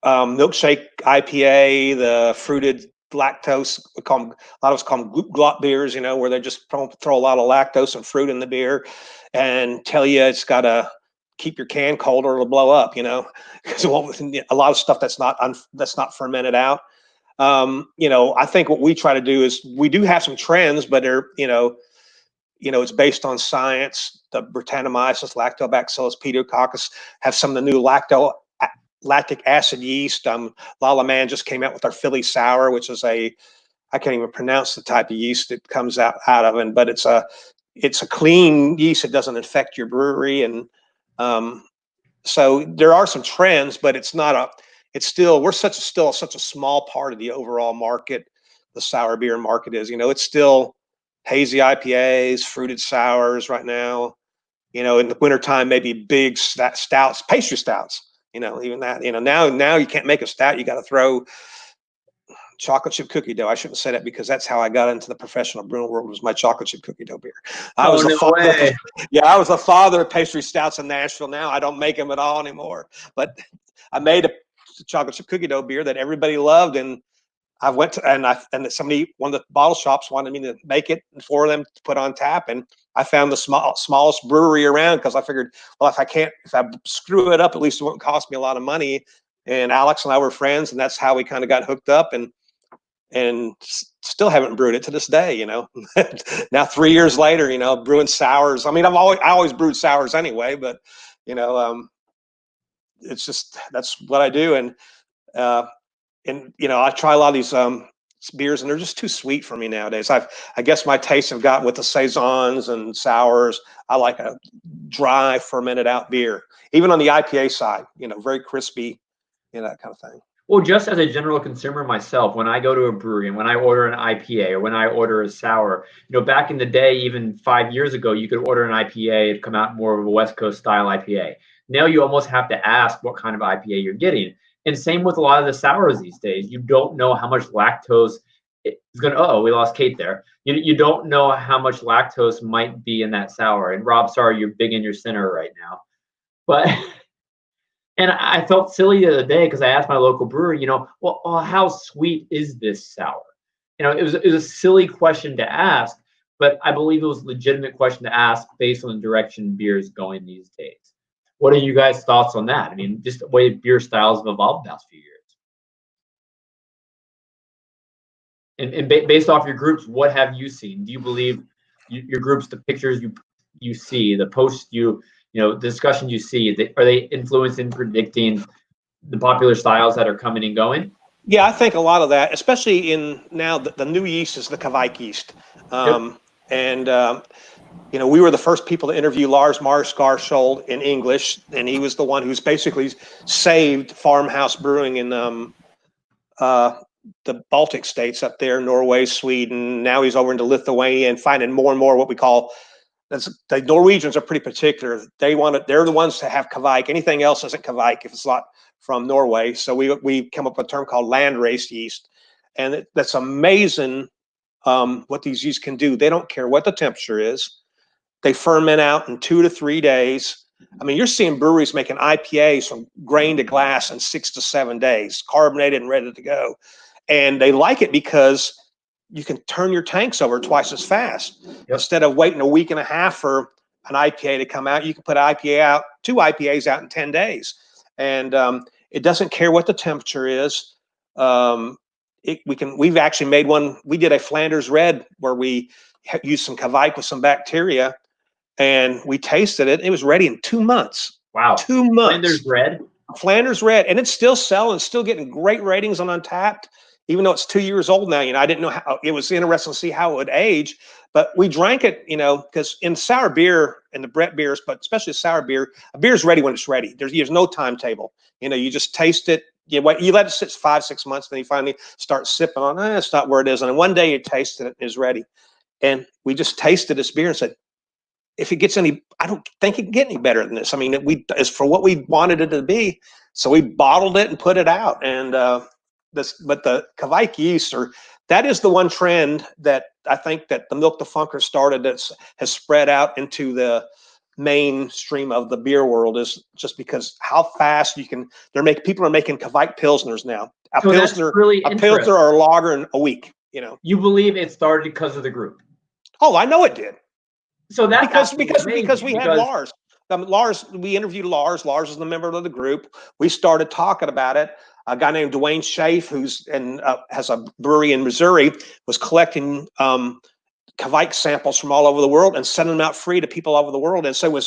milkshake IPA, the fruited lactose. A lot of us call them glop beers, where they just throw a lot of lactose and fruit in the beer and tell you it's got to keep your can cold or it'll blow up, because a lot of stuff that's not fermented out. I think what we try to do is we do have some trends, but they're, it's based on science. The Brettanomyces, Lactobacillus pediococcus have some of the new lactic acid yeast. Lala Man just came out with our Philly Sour, which is I can't even pronounce the type of yeast it comes out of it, but it's a clean yeast. It doesn't infect your brewery. And so there are some trends, but we're still such a small part of the overall market. The sour beer market is, it's still hazy IPAs, fruited sours right now. In the wintertime, maybe big stouts, pastry stouts. Even that. Now you can't make a stout. You got to throw chocolate chip cookie dough. I shouldn't say that because that's how I got into the professional brewing world. Was my chocolate chip cookie dough beer. I was the father of pastry stouts in Nashville. Now I don't make them at all anymore. But I made a chocolate chip cookie dough beer that everybody loved, and I went to, and one of the bottle shops wanted me to make it for them to put on tap. And I found the smallest brewery around because I figured, well, if I screw it up, at least it won't cost me a lot of money. And Alex and I were friends, and that's how we kind of got hooked up, and still haven't brewed it to this day, Now 3 years later, brewing sours. I mean, I always brewed sours anyway, but it's just, that's what I do. And I try a lot of these beers, and they're just too sweet for me nowadays. I guess my tastes have gotten with the saisons and sours. I like a dry, fermented out beer, even on the IPA side. Very crispy, that kind of thing.
Well, just as a general consumer myself, when I go to a brewery and when I order an IPA or when I order a sour, back in the day, even 5 years ago, you could order an IPA, it'd come out more of a West Coast style IPA. Now you almost have to ask what kind of IPA you're getting. And same with a lot of the sours these days. You don't know how much lactose is going to, we lost Kate there. You don't know how much lactose might be in that sour. And Rob, sorry, you're big in your center right now. But and I felt silly the other day because I asked my local brewery, well, how sweet is this sour? It was a silly question to ask, but I believe it was a legitimate question to ask based on the direction beer is going these days. What are you guys' thoughts on that? I mean, just the way beer styles have evolved the past few years. And based off your groups, what have you seen? Do you believe your groups, the pictures you see, the posts the discussions you see, are they influencing predicting the popular styles that are coming and going?
Yeah, I think a lot of that, especially in now the new yeast is the Kvike yeast. And we were the first people to interview Lars Marskarshold in English, and he was the one who's basically saved farmhouse brewing in the Baltic states up there, Norway, Sweden. Now he's over into Lithuania and finding more and more what we call, the Norwegians are pretty particular. They're the ones to have Kvike. Anything else isn't Kvike if it's not from Norway. So we come up with a term called land race yeast. And that's amazing what these yeasts can do. They don't care what the temperature is. They ferment out in 2 to 3 days. I mean, you're seeing breweries making IPAs from grain to glass in 6 to 7 days, carbonated and ready to go. And they like it because you can turn your tanks over twice as fast. Yep. Instead of waiting a week and a half for an IPA to come out, you can put two IPAs out in 10 days. And it doesn't care what the temperature is. We've actually made one. We did a Flanders Red where we used some Kvike with some bacteria, and we tasted it. It was ready in 2 months.
Wow.
2 months.
Flanders Red.
And it's still selling, still getting great ratings on Untapped, even though it's 2 years old now. I didn't know how. It was interesting to see how it would age, but we drank it, because in sour beer and the Brett beers, but especially sour beer, a beer's ready when it's ready. There's no timetable. You just taste it. You let it sit 5-6 months, then you finally start sipping on. It's not where it is. And then one day you taste it, it's ready. And we just tasted this beer and said, if it gets I don't think it can get any better than this. I mean, it's for what we wanted it to be. So we bottled it and put it out. And but the Kvike yeast, that is the one trend that I think that the Milk the Funker started that has spread out into the mainstream of the beer world, is just because how fast people are making Kvike Pilsners now. A Pilsner or a lager in a week,
You believe it started because of the group?
Oh, I know it did.
So that's
because we had Lars. We interviewed Lars. Lars is the member of the group. We started talking about it. A guy named Dwayne Schaaf, who's has a brewery in Missouri, was collecting Kvike samples from all over the world and sending them out free to people all over the world. And so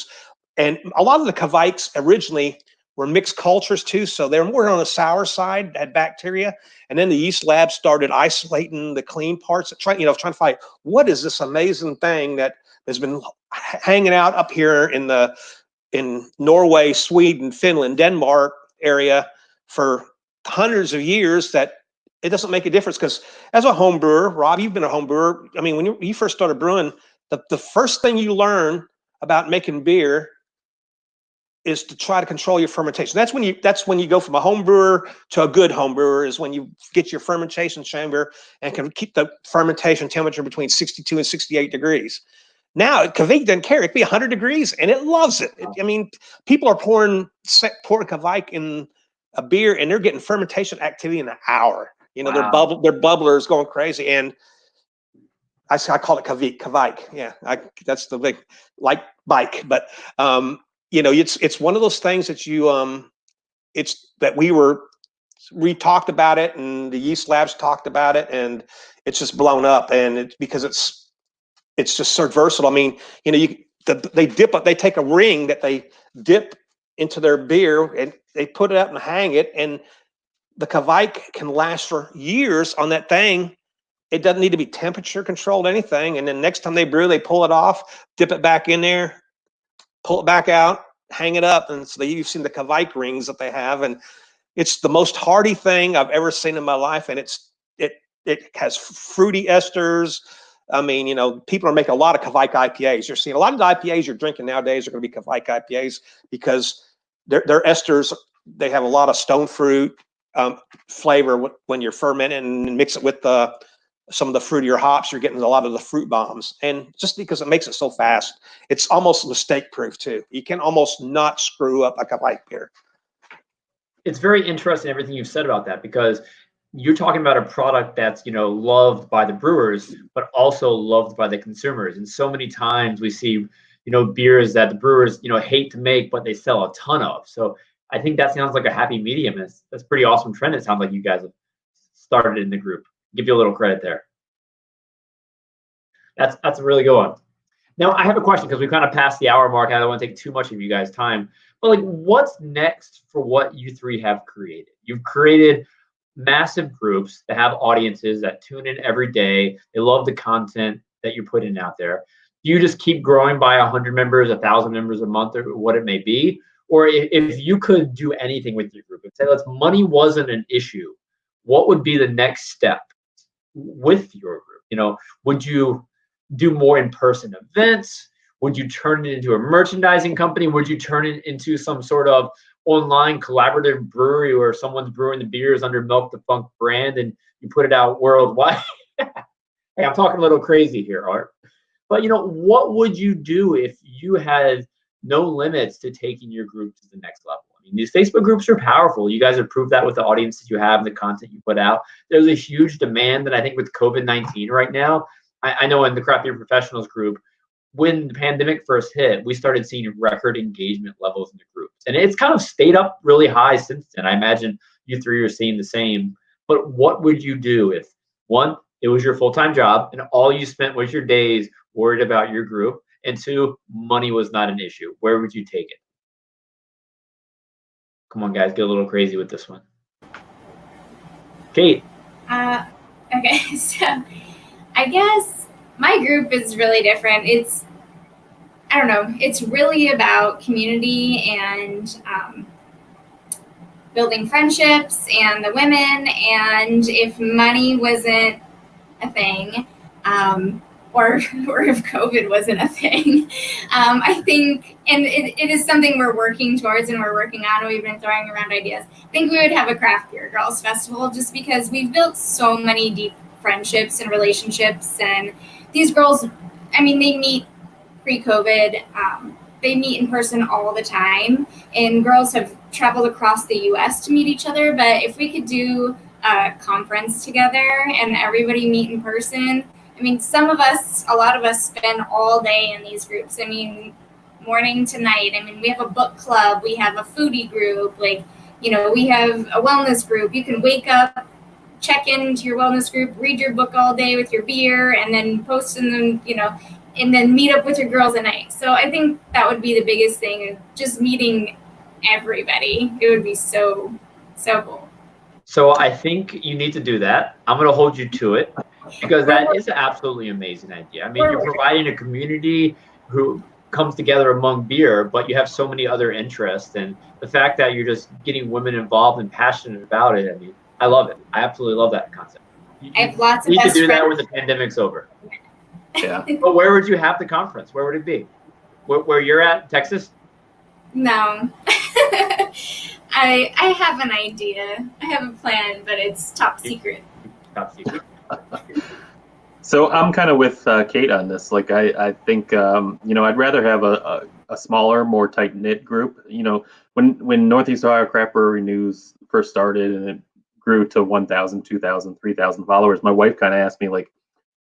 and a lot of the Kvikes originally were mixed cultures too, so they were more on the sour side, had bacteria. And then the yeast lab started isolating the clean parts, trying to find what is this amazing thing that has been hanging out up here in Norway, Sweden, Finland, Denmark area for hundreds of years, that it doesn't make a difference. Because as a home brewer, Rob, you've been a home brewer. I mean, when you first started brewing, the first thing you learn about making beer is to try to control your fermentation. That's when you go from a home brewer to a good home brewer, is when you get your fermentation chamber and can keep the fermentation temperature between 62 and 68 degrees. Now, Kvike doesn't care. It could be 100 degrees, and it loves it. I mean, people are pouring Kvike in a beer, and they're getting fermentation activity in an hour. Wow. Their bubblers going crazy, and I call it Kvike. Yeah, that's the big bike. But it's one of those things that it's that we talked about it, and the yeast labs talked about it, and it's just blown up, and because it's just so versatile. I mean, they take a ring that they dip into their beer and they put it out and hang it, and the Kvike can last for years on that thing. It doesn't need to be temperature controlled, anything. And then next time they brew, they pull it off, dip it back in there, pull it back out, hang it up. And so you've seen the Kvike rings that they have. And It's the most hearty thing I've ever seen in my life, and it has fruity esters. I mean, people are making a lot of Kvike IPAs. You're seeing a lot of the IPAs you're drinking nowadays are going to be Kvike IPAs because their esters, they have a lot of stone fruit flavor when you're fermenting and mix it with some of the fruitier hops. You're getting a lot of the fruit bombs, and just because it makes it so fast, it's almost mistake proof too. You can almost not screw up a Kvike beer.
It's very interesting everything you've said about that, because you're talking about a product that's loved by the brewers, but also loved by the consumers. And so many times we see beers that the brewers hate to make, but they sell a ton of. So I think that sounds like a happy medium. That's a pretty awesome trend. It sounds like you guys have started in the group. Give you a little credit there. That's a really good one. Now I have a question, because we kind of passed the hour mark. I don't want to take too much of you guys' time, but like, what's next for what you three have created? You've created massive groups that have audiences that tune in every day. They love the content that you're putting out there. Do you just keep growing by 100 members, 1,000 members a month, or what it may be? Or if you could do anything with your group, and say, let's money wasn't an issue, what would be the next step with your group? Would you do more in-person events? Would you turn it into a merchandising company? Would you turn it into some sort of online collaborative brewery where someone's brewing the beers under Milk the Funk brand and you put it out worldwide? Hey, I'm talking a little crazy here, Art. But what would you do if you had no limits to taking your group to the next level? I mean, these Facebook groups are powerful. You guys have proved that with the audiences you have and the content you put out. There's a huge demand, and I think with COVID-19 right now, I know in the Craft Beer Professionals group, when the pandemic first hit, we started seeing record engagement levels in the groups. And it's kind of stayed up really high since then. I imagine you three are seeing the same. But what would you do if, one, it was your full-time job and all you spent was your days worried about your group, and two, money was not an issue? Where would you take it? Come on, guys, get a little crazy with this one. Kate.
Okay, so I guess my group is really different. I don't know, it's really about community and building friendships and the women. And if money wasn't a thing, or if COVID wasn't a thing, I think, and it is something we're working towards and we're working on, and we've been throwing around ideas. I think we would have a Craft Beer Girls Festival, just because we've built so many deep friendships and relationships. And these girls, I mean, they meet pre-COVID, they meet in person all the time, and girls have traveled across the US to meet each other. But if we could do a conference together and everybody meet in person, I mean, a lot of us spend all day in these groups. I mean, morning to night. I mean, we have a book club, we have a foodie group, we have a wellness group. You can wake up, check into your wellness group, read your book all day with your beer, and then post in them, and then meet up with your girls at night. So I think that would be the biggest thing, just meeting everybody. It would be so cool.
So I think you need to do that. I'm going to hold you to it, because that is an absolutely amazing idea. I mean, you're providing a community who comes together among beer, but you have so many other interests. And the fact that you're just getting women involved and passionate about it, I mean, I love it. I absolutely love that concept.
I have lots of
You need
best
to do
friends.
that when the pandemic's over.
Yeah.
But where would you have the conference? Where would it be? Where you're at, Texas?
No. I have an idea. I have a plan, but it's top secret.
Top secret.
So I'm kind of with Kate on this. Like, I think, I'd rather have a smaller, more tight-knit group. When Northeast Ohio Craft Brewery News first started and it grew to 1,000, 2,000, 3,000 followers, my wife kind of asked me, like,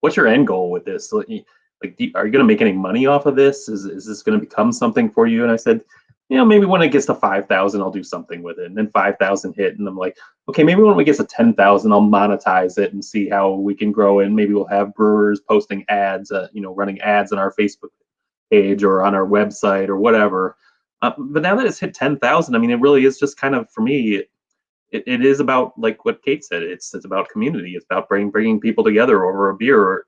what's your end goal with this? Like, are you going to make any money off of this? Is this going to become something for you? And I said, maybe when it gets to 5,000, I'll do something with it. And then 5,000 hit, and I'm like, okay, maybe when it gets to 10,000, I'll monetize it and see how we can grow it. And maybe we'll have brewers posting ads, running ads on our Facebook page or on our website or whatever. But now that it's hit 10,000, I mean, it really is just kind of, for me, it is about, like what Kate said, it's about community. It's about bringing people together over a beer.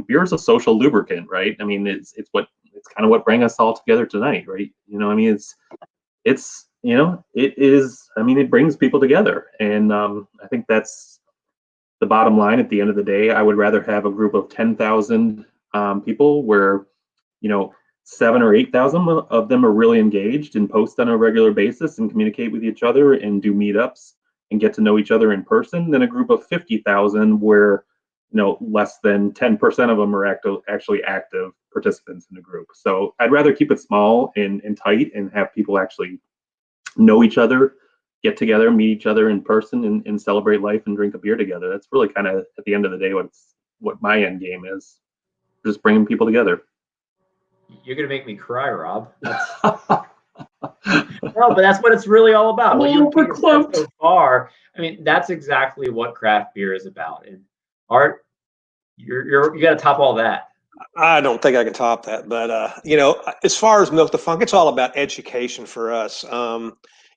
Beer is a social lubricant, right? I mean, it's kind of what bring us all together tonight, right? I mean, it's it is, I mean, it brings people together. And I think that's the bottom line at the end of the day. I would rather have a group of 10,000 people where, 7 or 8,000 of them are really engaged and post on a regular basis and communicate with each other and do meetups and get to know each other in person, than a group of 50,000 where, less than 10% of them are actually active participants in the group. So I'd rather keep it small and tight and have people actually know each other, get together, meet each other in person, and celebrate life and drink a beer together. That's really kind of, at the end of the day, what my end game is, just bringing people together.
You're gonna make me cry, Rob. No, but that's what it's really all about. What you said so far, I mean, that's exactly what craft beer is about. And Art, you got to top all that.
I don't think I can top that, but as far as Milk the Funk, it's all about education for us.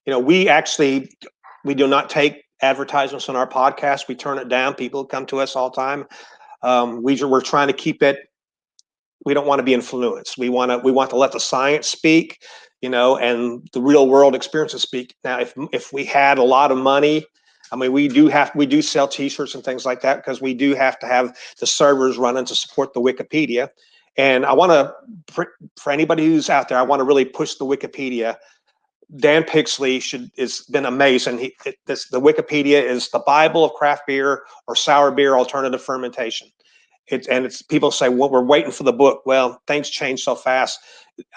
We do not take advertisements on our podcast. We turn it down. People come to us all the time. We're trying to keep it. We don't want to be influenced. We want to let the science speak, and the real world experiences speak. Now, if we had a lot of money, I mean, we do sell T-shirts and things like that, because we do have to have the servers running to support the Wikipedia. And I want to, for anybody who's out there, I want to really push the Wikipedia. Dan Pixley has been amazing. The Wikipedia is the Bible of craft beer or sour beer alternative fermentation. It's people say, well, we're waiting for the book. Well, things change so fast.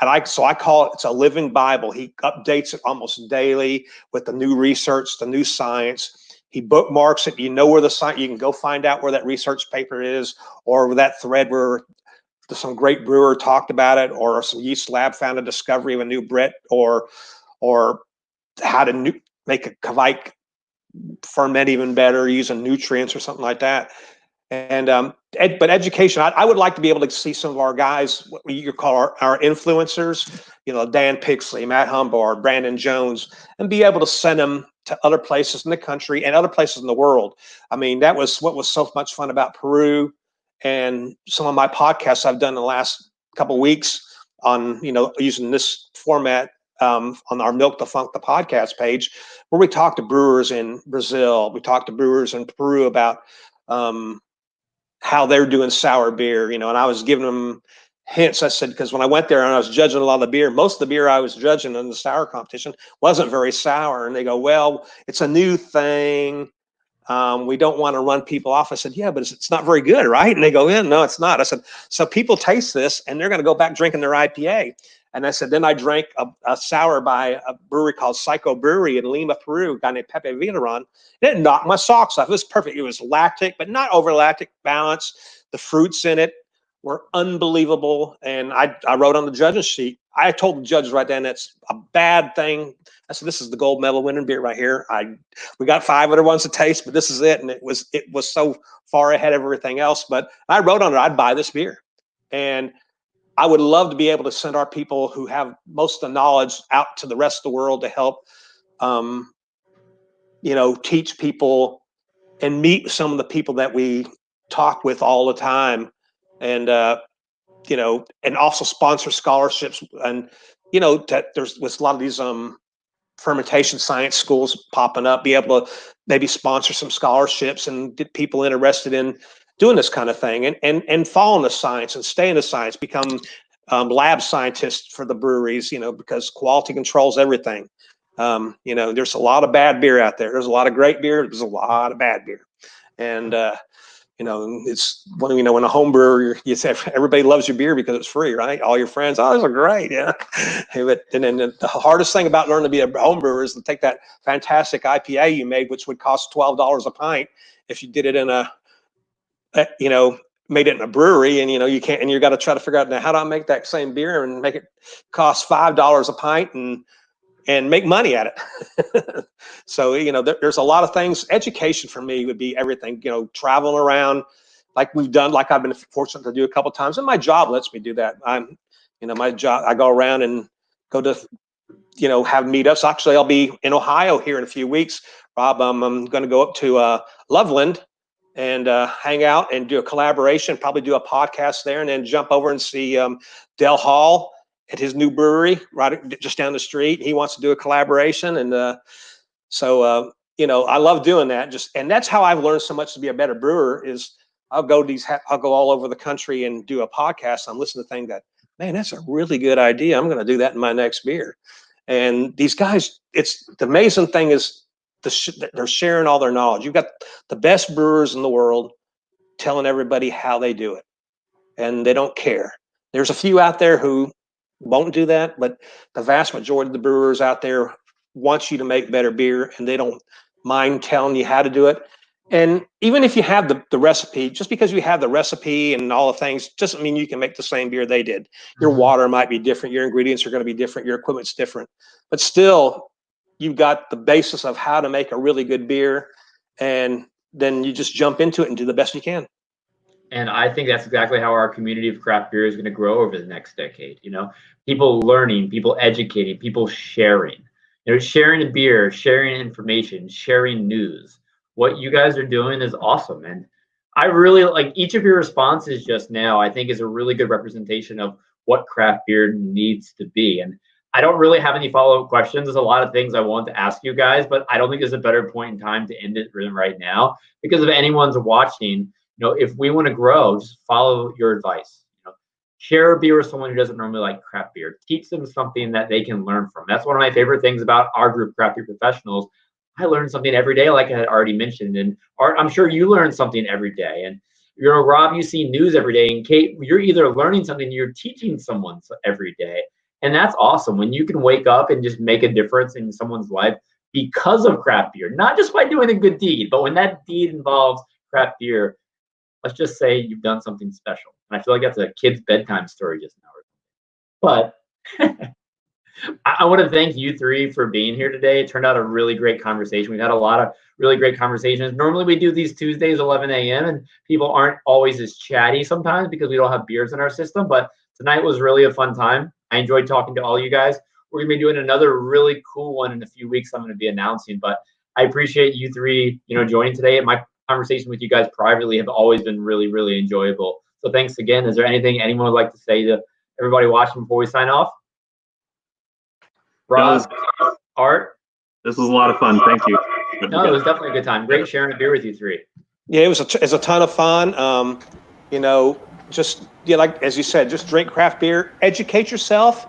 And I call it, it's a living Bible. He updates it almost daily with the new research, the new science. He bookmarks it. Where the science, you can go find out where that research paper is, or that thread where some great brewer talked about it, or some yeast lab found a discovery of a new Brit, or how to make a Kvike ferment even better using nutrients or something like that. And but education, I would like to be able to see some of our guys, what you call our influencers, Dan Pixley, Matt Humbard, Brandon Jones, and be able to send them to other places in the country and other places in the world. I mean, that was what was so much fun about Peru, and some of my podcasts I've done in the last couple of weeks on, using this format on our Milk the Funk, the podcast page, where we talk to brewers in Brazil, we talk to brewers in Peru about how they're doing sour beer, and I was giving them hints. I said, because when I went there and I was judging a lot of the beer, most of the beer I was judging in the sour competition wasn't very sour. And they go, well, it's a new thing. We don't want to run people off. I said, yeah, but it's not very good, right? And they go, yeah, no, it's not. I said, so people taste this and they're going to go back drinking their IPA. And I said, then I drank a sour by a brewery called Psycho Brewery in Lima, Peru, a guy named Pepe Villaron. It knocked my socks off. It was perfect. It was lactic, but not over lactic balance. The fruits in it were unbelievable. And I wrote on the judge's sheet. I told the judge right then, that's a bad thing. I said, this is the gold medal winning beer right here. We got 5 other ones to taste, but this is it. And it was so far ahead of everything else. But I wrote on it, I'd buy this beer. And I would love to be able to send our people who have most of the knowledge out to the rest of the world to help, teach people and meet some of the people that we talk with all the time, and and also sponsor scholarships. And that there's a lot of these fermentation science schools popping up. Be able to maybe sponsor some scholarships and get people interested in doing this kind of thing, and following the science and stay in the science, become lab scientists for the breweries, because quality controls everything. There's a lot of bad beer out there. There's a lot of great beer. There's a lot of bad beer. And, it's when a home brewer, you say everybody loves your beer because it's free, right? All your friends, oh, those are great. Yeah. But then the hardest thing about learning to be a home brewer is to take that fantastic IPA you made, which would cost $12 a pint if you did it in made it in a brewery, and you can't, and you got to try to figure out, now, how do I make that same beer and make it cost $5 a pint and make money at it? So there's a lot of things. Education for me would be everything. Traveling around like we've done, like I've been fortunate to do a couple of times, and my job lets me do that. My job, I go around and go to have meetups. Actually, I'll be in Ohio here in a few weeks, Rob. I'm going to go up to Loveland and hang out and do a collaboration, probably do a podcast there, and then jump over and see Del Hall at his new brewery right just down the street. He wants to do a collaboration, and so you know, I love doing that. And that's how I've learned so much to be a better brewer. Is I'll go all over the country and do a podcast. I'm listening to things that, man, that's a really good idea. I'm going to do that in my next beer. And these guys, it's the amazing thing is they're sharing all their knowledge. You've got the best brewers in the world telling everybody how they do it, and they don't care. There's a few out there who won't do that, but the vast majority of the brewers out there want you to make better beer, and they don't mind telling you how to do it. And even if you have the recipe, just because you have the recipe and all the things doesn't mean you can make the same beer they did. Your water might be different, your ingredients are going to be different, your equipment's different, but still you've got the basis of how to make a really good beer, and then you just jump into it and do the best you can.
And I think that's exactly how our community of craft beer is going to grow over the next decade. You know, people learning, people educating, people sharing. You know, sharing a beer, sharing information, sharing news. What you guys are doing is awesome. And I really like each of your responses just now, I think is a really good representation of what craft beer needs to be. And I don't really have any follow-up questions. There's a lot of things I want to ask you guys, but I don't think there's a better point in time to end it right now. Because if anyone's watching, you know, if we want to grow, just follow your advice. You know, share a beer with someone who doesn't normally like craft beer. Teach them something that they can learn from. That's one of my favorite things about our group, Craft Beer Professionals. I learn something every day, like I had already mentioned. And Art, I'm sure you learn something every day. And you know, Rob, you see news every day. And Kate, you're either learning something, you're teaching someone every day. And that's awesome when you can wake up and just make a difference in someone's life because of craft beer, not just by doing a good deed, but when that deed involves craft beer, let's just say you've done something special. And I feel like that's a kid's bedtime story just now. But I want to thank you three for being here today. It turned out a really great conversation. We've had a lot of really great conversations. Normally we do these Tuesdays, 11 a.m. and people aren't always as chatty sometimes because we don't have beers in our system. But tonight was really a fun time. I enjoyed talking to all you guys. We're going to be doing another really cool one in a few weeks. I'm going to be announcing, but I appreciate you three, you know, joining today. And my conversation with you guys privately have always been really, really enjoyable. So thanks again. Is there anything anyone would like to say to everybody watching before we sign off? Rob, Art?
This was a lot of fun. Thank you.
No, it was definitely a good time. Great sharing a beer with you three.
Yeah, it was a ton of fun. You know, just like as you said, just drink craft beer. Educate yourself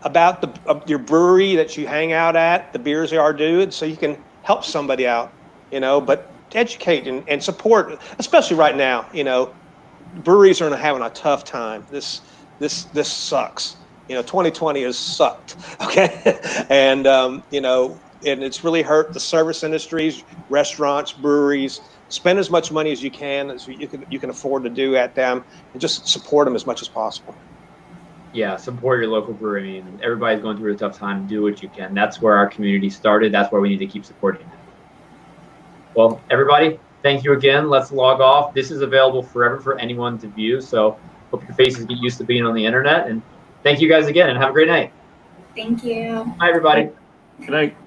about your brewery that you hang out at, the beers they are doing, so you can help somebody out. You know, but educate and support, especially right now. You know, breweries are having a tough time. This sucks. You know, 2020 has sucked. Okay, and you know, and it's really hurt the service industries, restaurants, breweries. Spend as much money as you can afford to do at them, and just support them as much as possible.
Yeah, support your local brewery. And everybody's going through a tough time. Do what you can. That's where our community started. That's where we need to keep supporting it. Well, everybody, thank you again. Let's log off. This is available forever for anyone to view. So hope your faces get used to being on the internet. And thank you guys again, and have a great night.
Thank you.
Bye, everybody.
Good night.